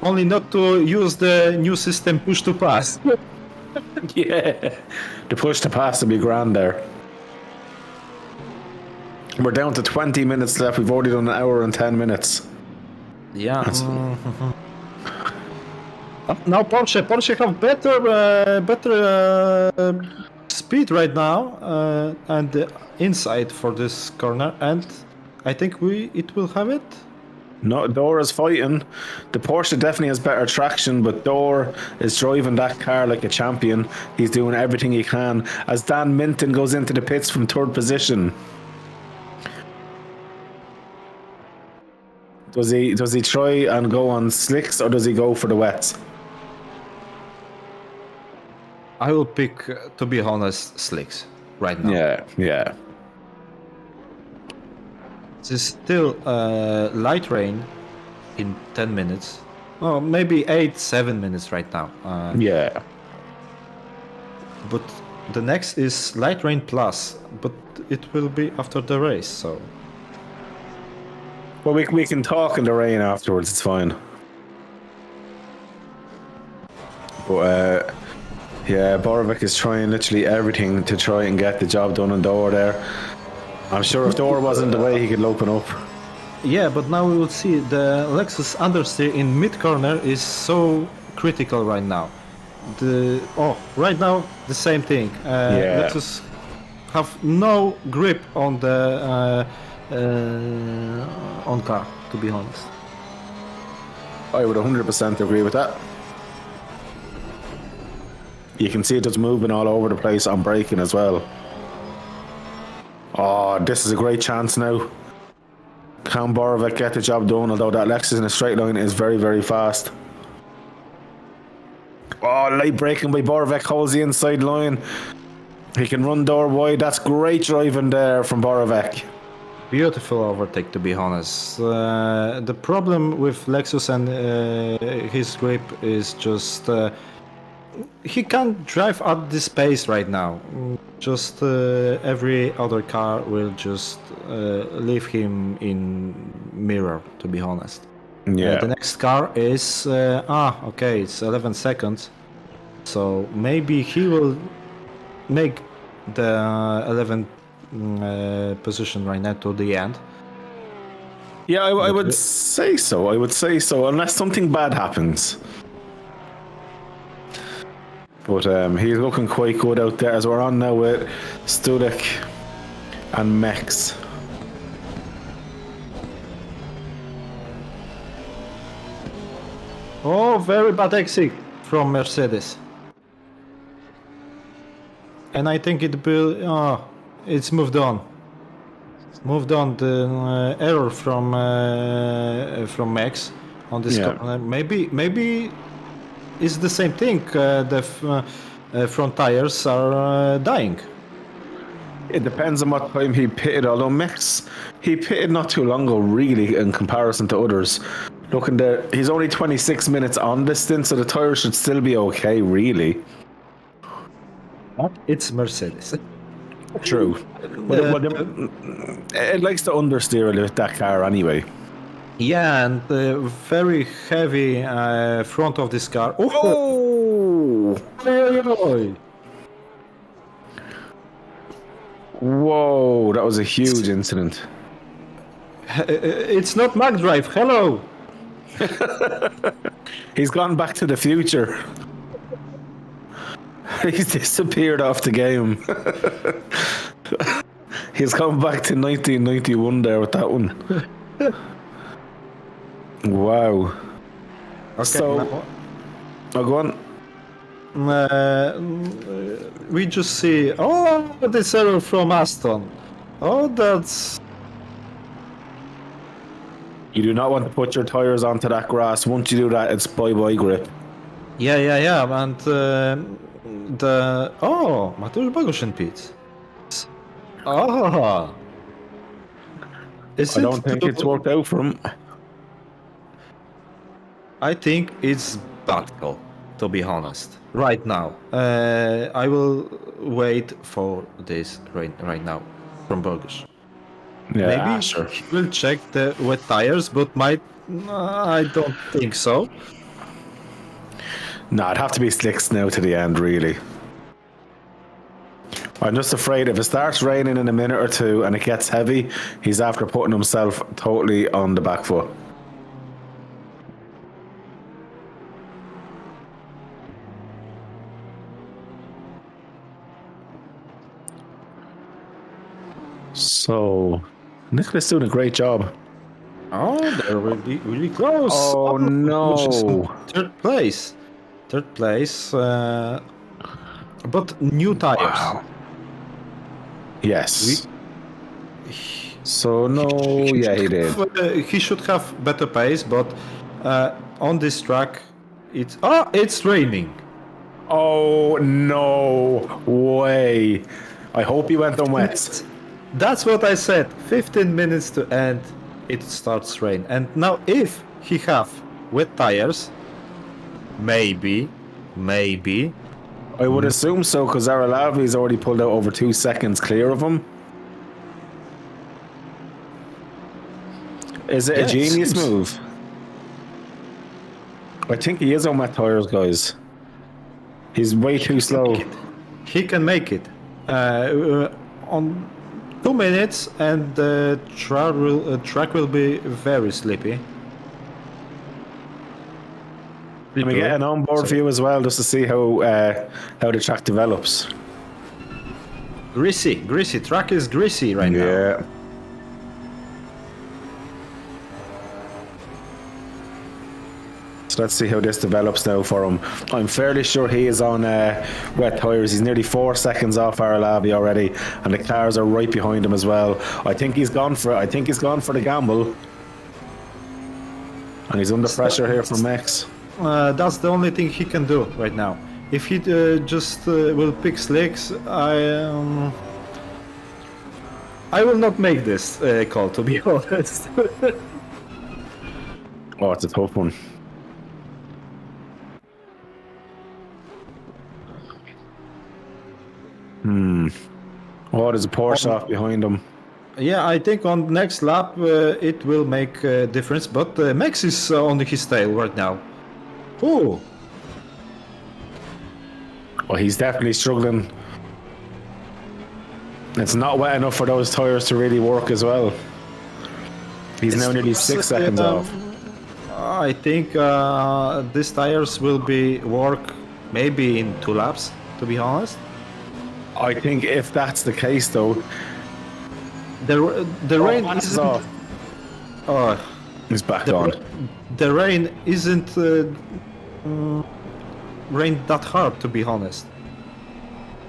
Only not to use the new system push to pass. Yeah. The push to pass would be grand there. We're down to 20 minutes left. We've already done an hour and 10 minutes. Yeah. Now Porsche have better speed right now and inside for this corner, and I think it will have it. No, Dor is fighting. The Porsche definitely has better traction, but Dor is driving that car like a champion. He's doing everything he can as Dan Minton goes into the pits from third position. Does he try and go on slicks, or does he go for the wets? I will pick, to be honest, slicks right now. Yeah. There's still light rain in 10 minutes. Oh, maybe 7 minutes right now. Yeah. But the next is light rain plus, but it will be after the race, so... Well, we can talk in the rain afterwards, it's fine. But, yeah, Borovic is trying literally everything to try and get the job done in Dor there. I'm sure if Dor wasn't the way, he could open up. Yeah, but now we will see the Lexus understeer in mid-corner is so critical right now. Right now, the same thing. Lexus have no grip on the... on car, to be honest. I would 100% agree with that. You can see it just moving all over the place on braking as well. Oh, this is a great chance now. Can Borovic get the job done, although that Lexus in a straight line is very, very fast. Oh, late braking by Borovic holds the inside line. He can run Dor wide. That's great driving there from Borovic. Beautiful overtake, to be honest. The problem with Lexus and his grip is just he can't drive at this pace right now. Just every other car will just leave him in mirror, to be honest. Yeah. The next car is okay, it's 11 seconds, so maybe he will make the 11 position right now to the end. Yeah, I would say so. I would say so, unless something bad happens. But he's looking quite good out there as we're on now with Studik and Mex. Oh, very bad exit from Mercedes. And I think it will... it's moved on. Moved on. The error from Max on this corner. Maybe it's the same thing. The front tires are dying. It depends on what time he pitted. Although Max, he pitted not too long ago, really, in comparison to others. Looking there, he's only 26 minutes on this stint, so the tires should still be okay, really. It's Mercedes. True. It likes to understeer a little, that car anyway. Yeah, and very heavy front of this car. Oh! Whoa, that was a huge incident. It's not Mac Drive. Hello. He's gone back to the future. He's disappeared off the game. He's come back to 1991 there with that one. Wow. Okay, So, go on. We just see. Oh, this error from Aston. Oh, that's. You do not want to put your tires onto that grass. Once you do that, it's bye-bye grip. Yeah. And the. Oh, Mateusz Bogusz pit. Oh. I don't think it's worked out for him. I think it's battle, to be honest. Right now, I will wait for this right now from Bogusz. Yeah, Maybe sure. he will check the wet tires, but I don't think so. No, it'd have to be slicks now to the end, really. I'm just afraid if it starts raining in a minute or two and it gets heavy, he's after putting himself totally on the back foot. So, Nicholas doing a great job. Oh, they're really close. Oh, no. Third place, but new tires. Wow. Yes. So, no, yeah, he did. He should have better pace, but on this track, it's raining. Oh, no way. I hope he went on wet. That's what I said. 15 minutes to end, it starts rain. And now if he have wet tires, maybe. I would assume so, because Aralavi's already pulled out over 2 seconds clear of him. Is it a genius move? I think he is on wet tires, guys. He's way too slow. He can make it. On 2 minutes, and the track will be very sleepy. Can we get an onboard view as well, just to see how the track develops? Greasy. Track is greasy right now. Yeah. So let's see how this develops now for him. I'm fairly sure he is on wet tires. He's nearly 4 seconds off Aralavi already, and the cars are right behind him as well. I think he's gone for the gamble, and he's under pressure here from Max. That's the only thing he can do right now. If he just will pick slicks, I will not make this call, to be honest. Oh, it's a tough one. Oh, there's a Porsche off behind him. Yeah, I think on next lap it will make a difference, but Max is on his tail right now. Oh, Well, he's definitely struggling. It's not wet enough for those tires to really work as well. He's now nearly 6 seconds off. I think these tires will be work maybe in 2 laps, to be honest. I think if that's the case, though, the rain is isn't. off. Oh, He's back on. the rain isn't rain that hard, to be honest.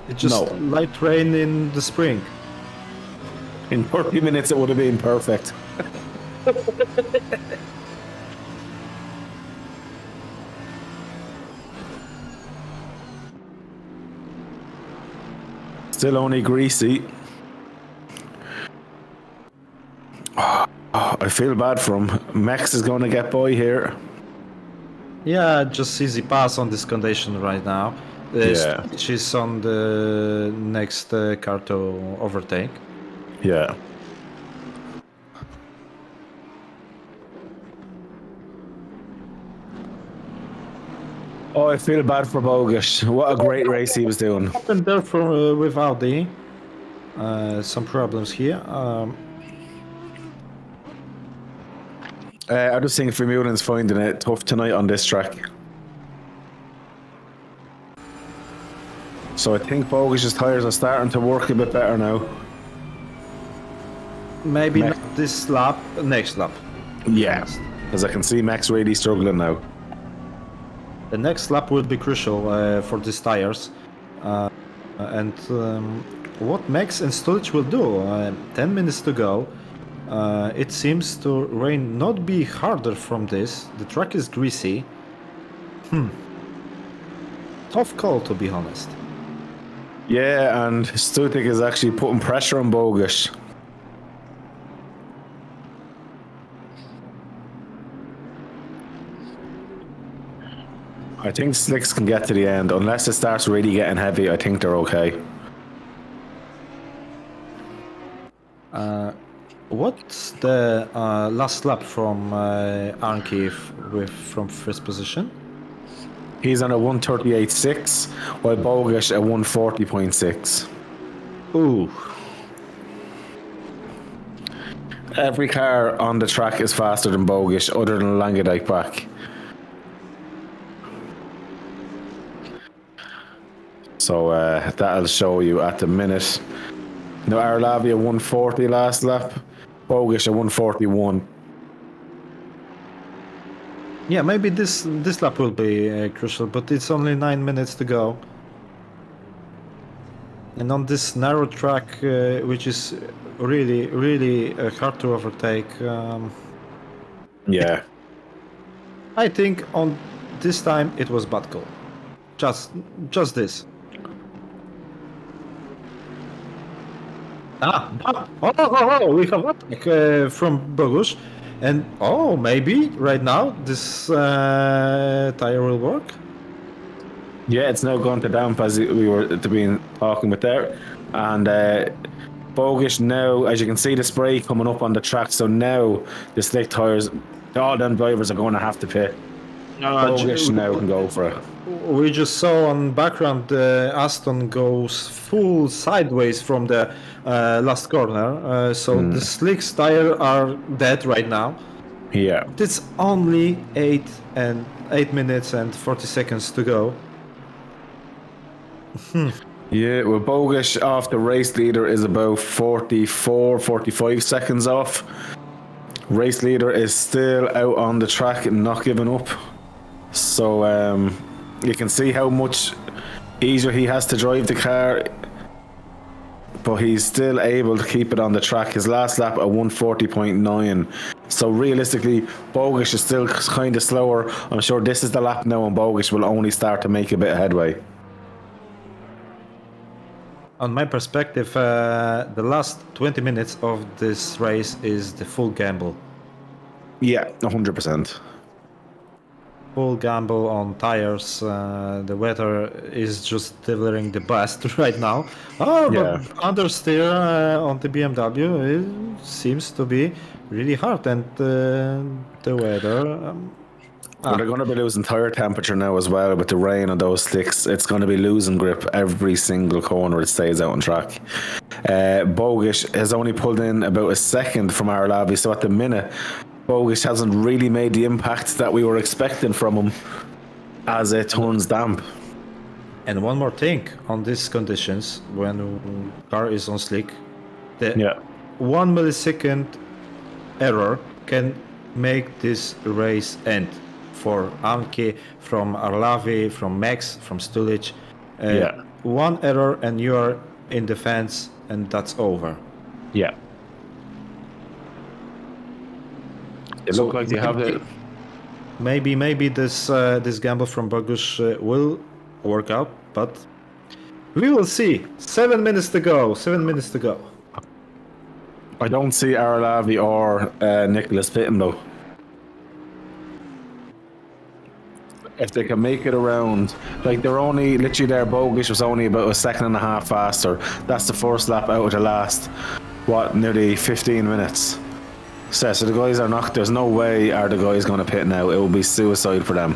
It's just light rain in the spring. In 30 minutes, it would have been perfect. Still only greasy. Oh, I feel bad for him. Max is going to get by here. Yeah, just easy pass on this condition right now. Yeah. She's on the next car to overtake. Yeah. Oh, I feel bad for Bogus. What a great race he was doing. Happened there for with Audi. Some problems here. I just think Vermeulen's finding it tough tonight on this track. So I think Bogus's tyres are starting to work a bit better now. Maybe not this lap, next lap. Yeah, as I can see Max really struggling now. The next lap will be crucial for these tires. And what Max and Stulch will do, 10 minutes to go. It seems to rain not be harder from this. The track is greasy. Tough call, to be honest. Yeah, and Stutic is actually putting pressure on Bogus. I think Slicks can get to the end. Unless it starts really getting heavy, I think they're okay. What's the last lap from Arnke from first position? He's on a 138.6, while Bogus a 140.6. Ooh. Every car on the track is faster than Bogus, other than Langadike back. So that'll show you at the minute. Now Arlavia 140 last lap, Bogus a 141. Yeah, maybe this lap will be crucial, but it's only 9 minutes to go. And on this narrow track, which is really hard to overtake. Yeah. I think on this time it was bad call. Just this. We have attack from Bogus, and maybe right now this tire will work. Yeah, it's now gone to damp as we were talking with there, and Bogus now, as you can see, the spray coming up on the track. So now the slick tires, all them drivers are going to have to pit. Bogus now can go for it. We just saw on background Aston goes full sideways from the last corner, so the slicks tire are dead right now. Yeah. It's only 8 minutes and 40 seconds to go. Yeah, well, Bogus off the race leader is about 45 seconds off. Race leader is still out on the track and not giving up. So you can see how much easier he has to drive the car, but he's still able to keep it on the track. His last lap at 140.9. So realistically, Bogus is still kind of slower. I'm sure this is the lap now, and Bogus will only start to make a bit of headway. On my perspective, the last 20 minutes of this race is the full gamble. Yeah, 100%. Full gamble on tires. The weather is just delivering the best right now. But understeer on the BMW it seems to be really hard, and the weather. Well, they're going to be losing tire temperature now as well with the rain and those slicks. It's going to be losing grip every single corner it stays out on track. Bogus has only pulled in about a second from Arlavi, so at the minute, Bogus hasn't really made the impact that we were expecting from him as it turns damp. And one more thing, on these conditions, when car is on slick, the 1 millisecond error can make this race end. For Anke, from Arlavi, from Max, from Stulic. One error and you are in the fence, and that's over. Yeah. It looks like they have it. Maybe this gamble from Bogus will work out, but we will see. 7 minutes to go. 7 minutes to go. I don't see Arlavi or Nicholas pitting though. if they can make it around, like they're only literally their Bogish was only about a second and a half faster. That's the first lap out of the last, nearly 15 minutes. So the guys are not. There's no way are the guys going to pit now. It will be suicide for them.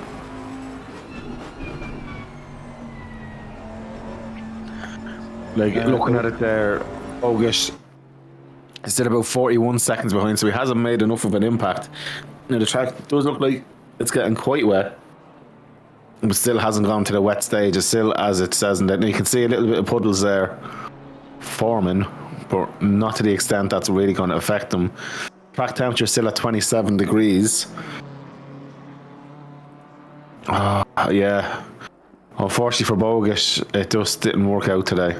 Like looking at it there, Bogish is still about 41 seconds behind, so he hasn't made enough of an impact. Now the track does look like it's getting quite wet, but still hasn't gone to the wet stage. It's still as it says, and you can see a little bit of puddles there forming, but not to the extent that's really going to affect them. Track temperature is still at 27 degrees. Yeah. Unfortunately for Bogish, it just didn't work out today.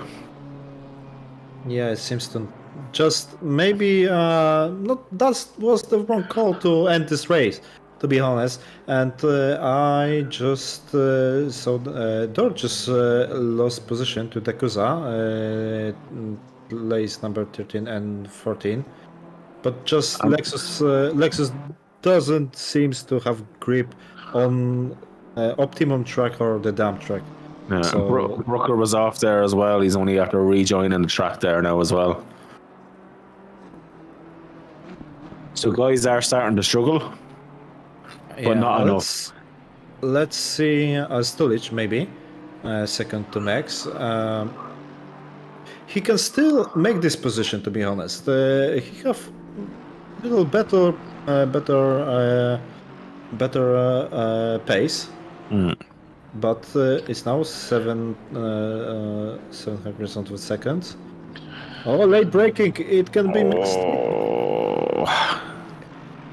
Yeah, it seems to just maybe not. That was the wrong call to end this race, to be honest. And I just Dort just lost position to Dekuza, place number 13 and 14. But just Lexus doesn't seems to have grip on optimum track or the dump track. Yeah, so, Brooker was off there as well. He's only after rejoining the track there now as well. So guys are starting to struggle, but not enough. Let's see Stulic maybe, second to Max. He can still make this position, to be honest. He have a little better pace. But it's now 700% of seconds. Oh, late braking! It can be missed.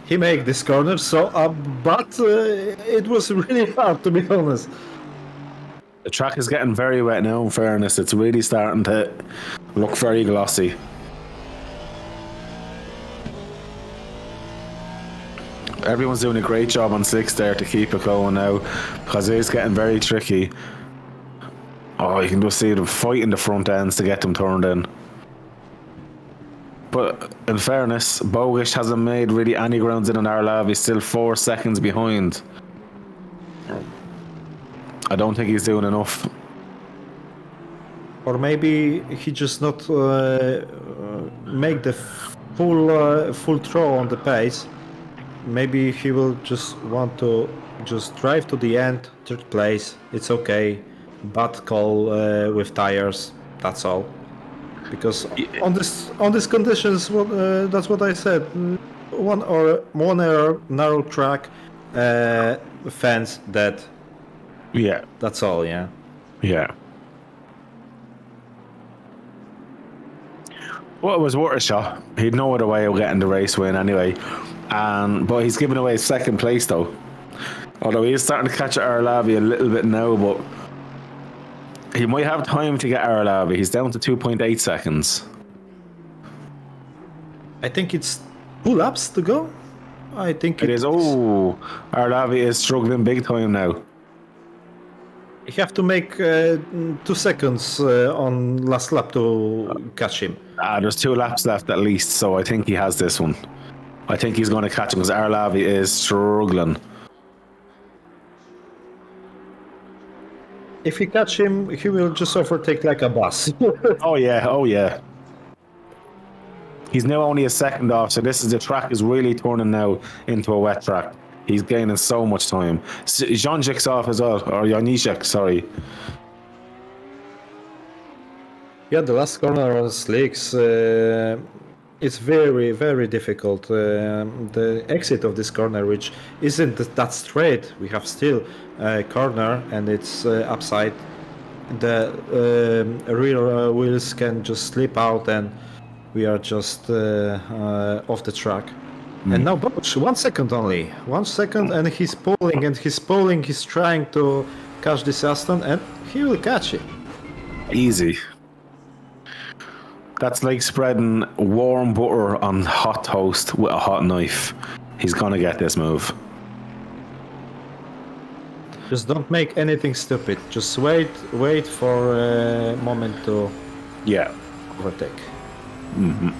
He made this corner, but it was really hard, to be honest. The track is getting very wet now. In fairness, it's really starting to look very glossy. Everyone's doing a great job on 6 there to keep it going now, because it is getting very tricky. Oh, you can just see them fighting the front ends to get them turned in. But in fairness, Bogish hasn't made really any grounds in on Arlav. He's still 4 seconds behind. I don't think he's doing enough. Or maybe he just not make the full throw on the pace. Maybe he will just want to just drive to the end, 3rd place. It's okay. Bad call with tires. That's all. Because on these conditions, that's what I said. One error, narrow track, fence dead. Yeah. That's all. Yeah. Yeah. Well, it was worth a shot. He'd no other way of getting the race win anyway. But he's giving away 2nd place though. Although he is starting to catch Arlavi a little bit now, but he might have time to get Arlavi. He's down to 2.8 seconds. I think it's 2 laps to go. I think it is. Oh, Arlavi is struggling big time now. You have to make 2 seconds on last lap to catch him. There's 2 laps left at least, so I think he has this one. I think he's going to catch him because Arlavi is struggling. If he catch him, he will just overtake like a bus. Oh yeah. He's now only a second off, so the track is really turning now into a wet track. He's gaining so much time. Janjik's off as well, or Janishek, sorry. Yeah, the last corner on slicks. It's very, very difficult. The exit of this corner, which isn't that straight, we have still a corner and it's upside. The rear wheels can just slip out and we are just off the track. And now Bosch, 1 second only. 1 second and he's pulling, he's trying to catch this Aston and he will catch it. Easy. That's like spreading warm butter on hot toast with a hot knife. He's gonna get this move. Just don't make anything stupid. Just wait for a moment to overtake. Mm-hmm.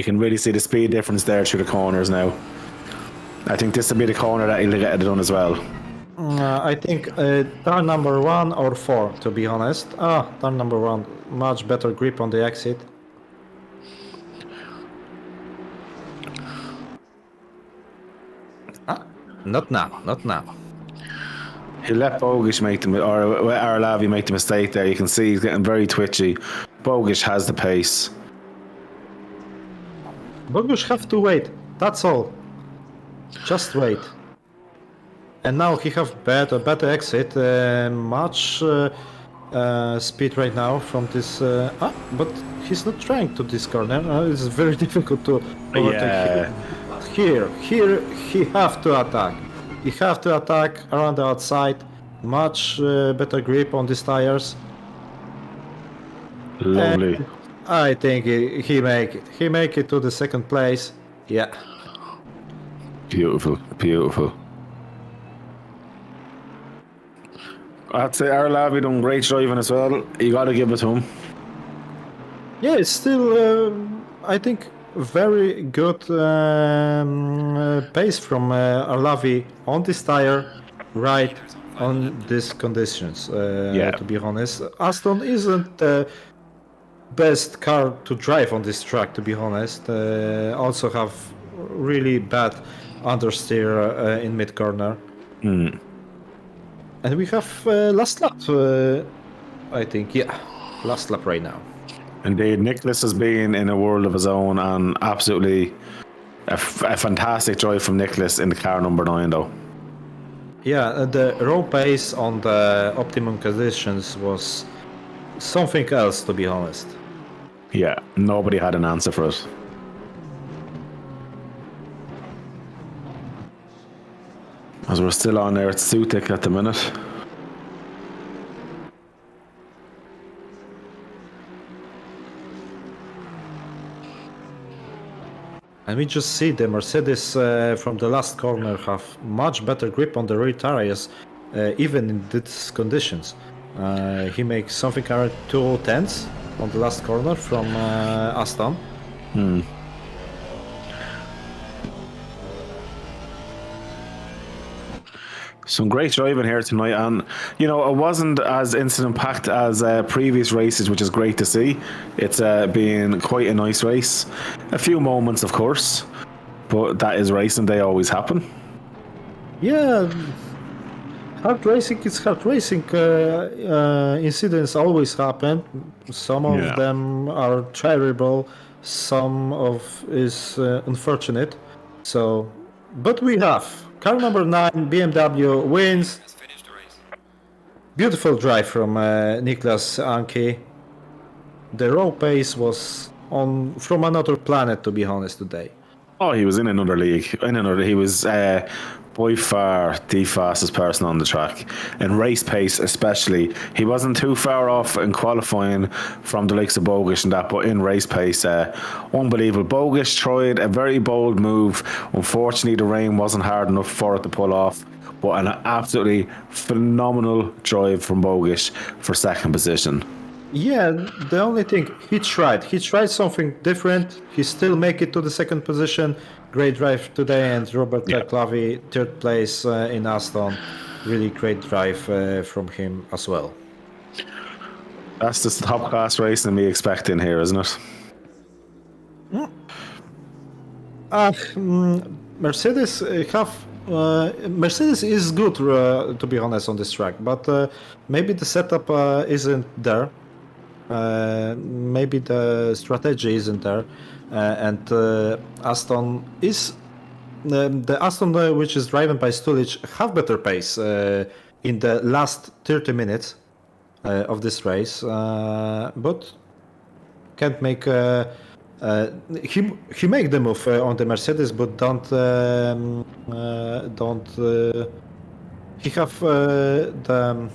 You can really see the speed difference there through the corners now. I think this will be the corner that he'll get it done as well. I think turn number 1 or 4, to be honest. Turn number 1, much better grip on the exit. Not now. He let Bogish make them, or Arlavi make the mistake there. You can see he's getting very twitchy. Bogish has the pace. Bogusz have to wait, that's all. Just wait. And now he have better exit, much speed right now from this. But he's not trying to this corner. It's very difficult to overtake him. Here, he have to attack. He have to attack around the outside. Much better grip on these tires. Lovely. And I think he make it. He make it to the second place. Yeah. Beautiful. I'd say Arlavi done great driving as well. You got to give it to him. Yeah, it's still, I think, very good pace from Arlavi on this tire, right on these conditions. To be honest, Aston isn't the best car to drive on this track. To be honest, also have really bad understeer in mid corner. And we have last lap, I think. Yeah, last lap right now. Indeed, Nicholas has been in a world of his own, and absolutely a fantastic drive from Nicholas in the car number 9 though. Yeah, the raw pace on the optimum conditions was something else, to be honest. Yeah, nobody had an answer for it. As we're still on there, it's Sutik at the minute. And we just see the Mercedes from the last corner have much better grip on the rear tires, even in these conditions. He makes something around 2/10 on the last corner from Aston. Some great driving here tonight, and you know, it wasn't as incident packed as previous races, which is great to see. It's been quite a nice race. A few moments, of course, but that is racing. They always happen. Yeah, hard racing is hard racing. Incidents always happen. Some of them are terrible. Some of is unfortunate. So, but we have. Car number 9, BMW wins. Beautiful drive from Niklas Anki. The raw pace was from another planet, to be honest, today. Oh, he was in another league. He was by far the fastest person on the track. In race pace especially. He wasn't too far off in qualifying from the likes of Bogish and that, but in race pace, unbelievable. Bogish tried a very bold move. Unfortunately, the rain wasn't hard enough for it to pull off, but an absolutely phenomenal drive from Bogish for second position. Yeah, the only thing, he tried something different. He still make it to the second position. Great drive today, and Robert Clavi, third place in Aston. Really great drive from him as well. That's just the top class racing we expect in here, isn't it? Mercedes Mercedes is good, to be honest, on this track, but maybe the setup isn't there. Maybe the strategy isn't there, and Aston is the Aston which is driven by Stulic have better pace in the last 30 minutes of this race, but can't make he make the move on the Mercedes, but don't he have the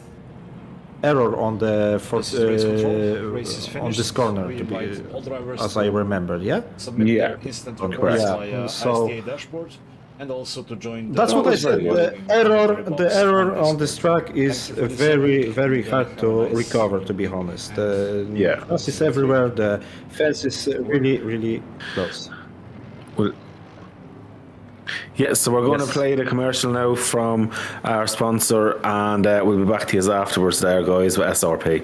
error on the on this corner, to be, as I remember. Submit instant reports via so ISDA dashboard, and also to join. That's what I said. The error on this track is very, very hard to recover. To be honest, grass is everywhere. The fence is really, really close. Well, yeah, so we're going to Yes. play the commercial now from our sponsor, and we'll be back to you afterwards there, guys, with SRP.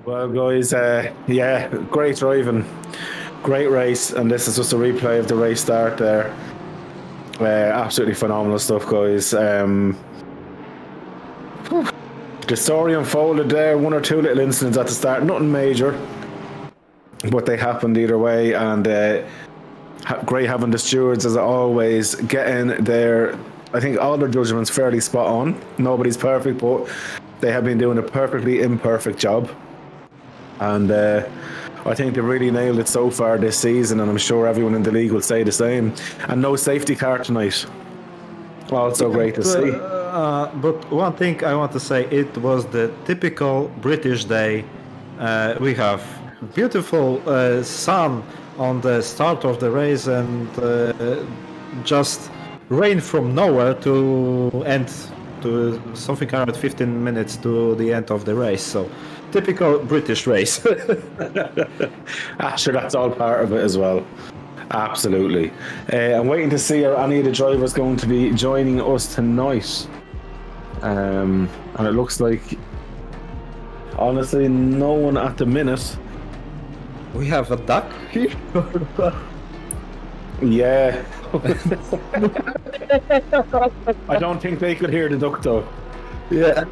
Well, guys, yeah, great driving, great race, and this is just a replay of the race start there. Absolutely phenomenal stuff, guys. The story unfolded there, one or two little incidents at the start, nothing major, but they happened either way, and great having the stewards, as always, getting their, I think all their judgments fairly spot on. Nobody's perfect, but they have been doing a perfectly imperfect job. And I think they really nailed it so far this season, and I'm sure everyone in the league will say the same. And no safety car tonight. Also great to see. But one thing I want to say, it was the typical British day. We have beautiful sun on the start of the race, and just rain from nowhere to end to something around 15 minutes to the end of the race. So typical British race. Sure, that's all part of it as well. Absolutely. I'm waiting to see are any of the drivers going to be joining us tonight. And it looks like, honestly, no one at the minute. We have a duck here. Yeah. I don't think they could hear the duck though. Yeah.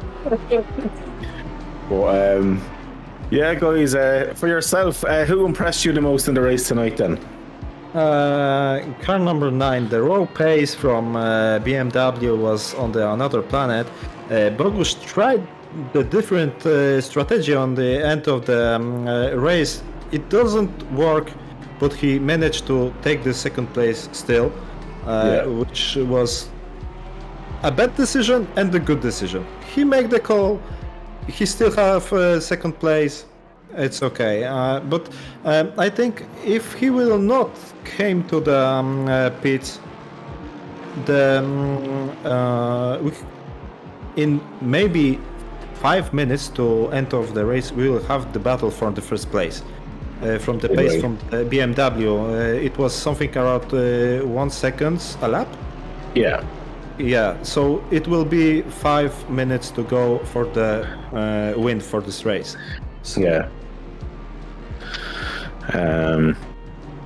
But yeah, guys, for yourself, who impressed you the most in the race tonight then? Car number 9, the raw pace from BMW was on another planet. Bogusz tried the different strategy on the end of the race. It doesn't work, but he managed to take the second place still, which was a bad decision and a good decision. He made the call. He still have second place. It's okay, but I think if he will not came to the pits, in maybe 5 minutes to end of the race, we will have the battle for the first place. From the pace from BMW, it was something around 1 second a lap. Yeah. Yeah, so it will be 5 minutes to go for the win for this race. So, Yeah.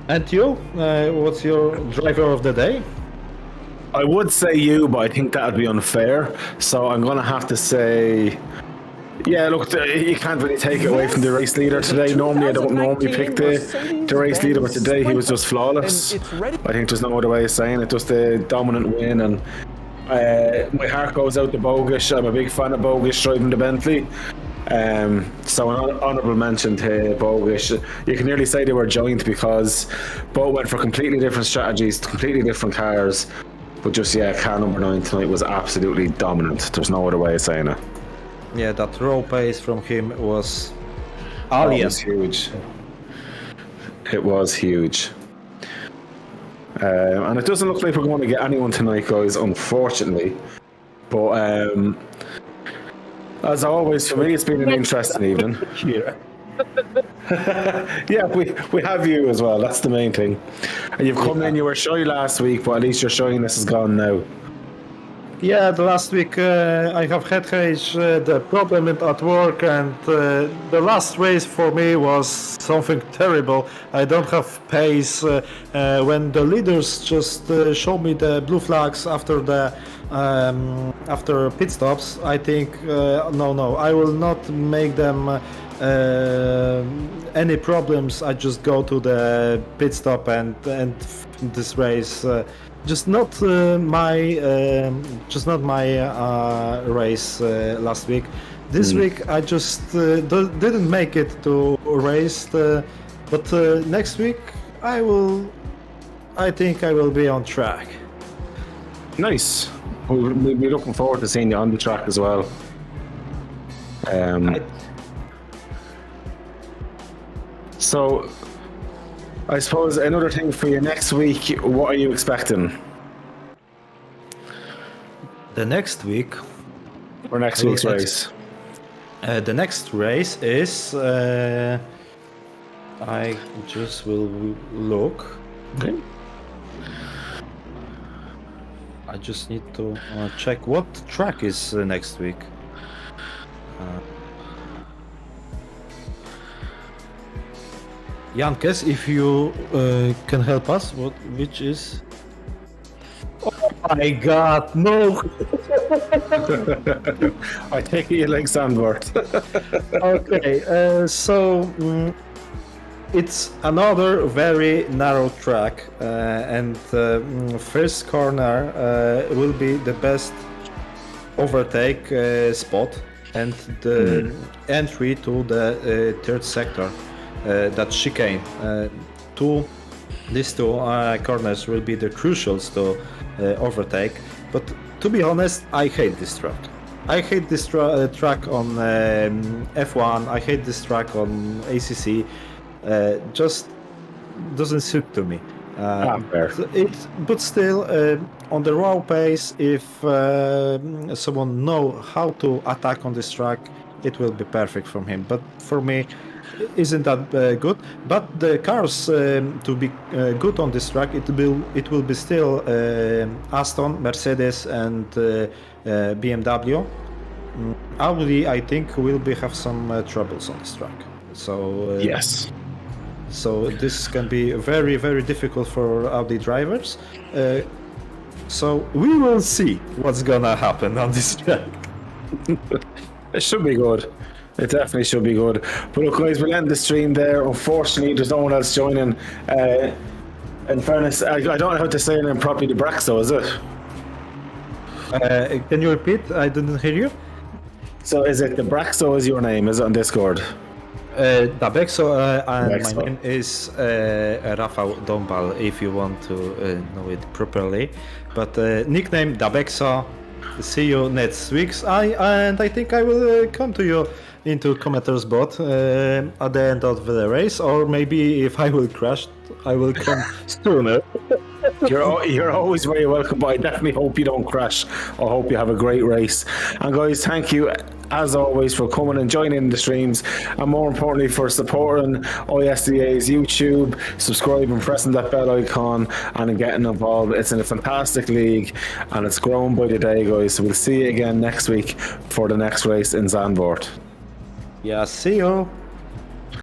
and you, what's your driver of the day? I would say you, but I think that would be unfair. So I'm going to have to say, yeah, look, you can't really take it away from the race leader today. Normally, I don't normally pick the race leader, but today he was just flawless. I think there's no other way of saying it, just a dominant win. And my heart goes out to Bogusz. I'm a big fan of Bogusz driving the Bentley. So an honourable mention to Bogusz. You can nearly say they were joint because both went for completely different strategies, completely different cars. But just, yeah, car number 9 tonight was absolutely dominant. There's no other way of saying it. Yeah, that raw pace from him was alien. It was huge. It was huge. And it doesn't look like we're going to get anyone tonight, guys, unfortunately. But as always, for me, it's been an interesting evening. Yeah, we have you as well. That's the main thing. And you've come in, you were shy last week, but at least your shyness is gone now. Yeah, the last week I have had the problem at work, and the last race for me was something terrible. I don't have pace. When the leaders just show me the blue flags after the after pit stops, I think no, I will not make them any problems. I just go to the pit stop and this race. Just not my race last week. This week I just didn't make it to race, but next week I think I will be on track. Nice. We'll be looking forward to seeing you on the track as well. So, I suppose another thing for you next week, what are you expecting? The next week, For next week's race? the next race is. I just will look. Okay. I just need to check what track is next week. Jankes, if you can help us, which is? Oh my God, no! I take it you like Zandvoort. Okay, so it's another very narrow track, and first corner will be the best overtake spot, and the entry to the third sector, that chicane. These two corners will be the crucials to overtake. But to be honest, I hate this track. I hate this track on F1. I hate this track on ACC. Just doesn't suit to me. Fair. But still, on the raw pace, if someone know how to attack on this track, it will be perfect from him. But for me, isn't that good? But the cars to be good on this track, it will be still Aston, Mercedes, and BMW. Audi, I think, will have some troubles on this track. So Yes. So this can be very, very difficult for Audi drivers. So we will see what's gonna happen on this track. It should be good. It definitely should be good. But look, guys, we'll end the stream there. Unfortunately, there's no one else joining. In fairness, I don't know how to say it in properly. The Braxo, is it? Can you repeat? I didn't hear you. So is it the Braxo is your name? Is it on Discord? Dabexo, and Dabexo. my name is Rafał Dombal, if you want to know it properly. But nickname Dabexo. See you next week. I think I will come to you into commentator's bot at the end of the race, or maybe if I will crash, I will come sooner. You're always very welcome, but I definitely hope you don't crash. I hope you have a great race. And guys, thank you as always for coming and joining the streams, and more importantly for supporting ISDA's YouTube, subscribing, pressing that bell icon, and getting involved. It's in a fantastic league, and it's grown by the day, guys. So we'll see you again next week for the next race in Zandvoort. Yeah, see you.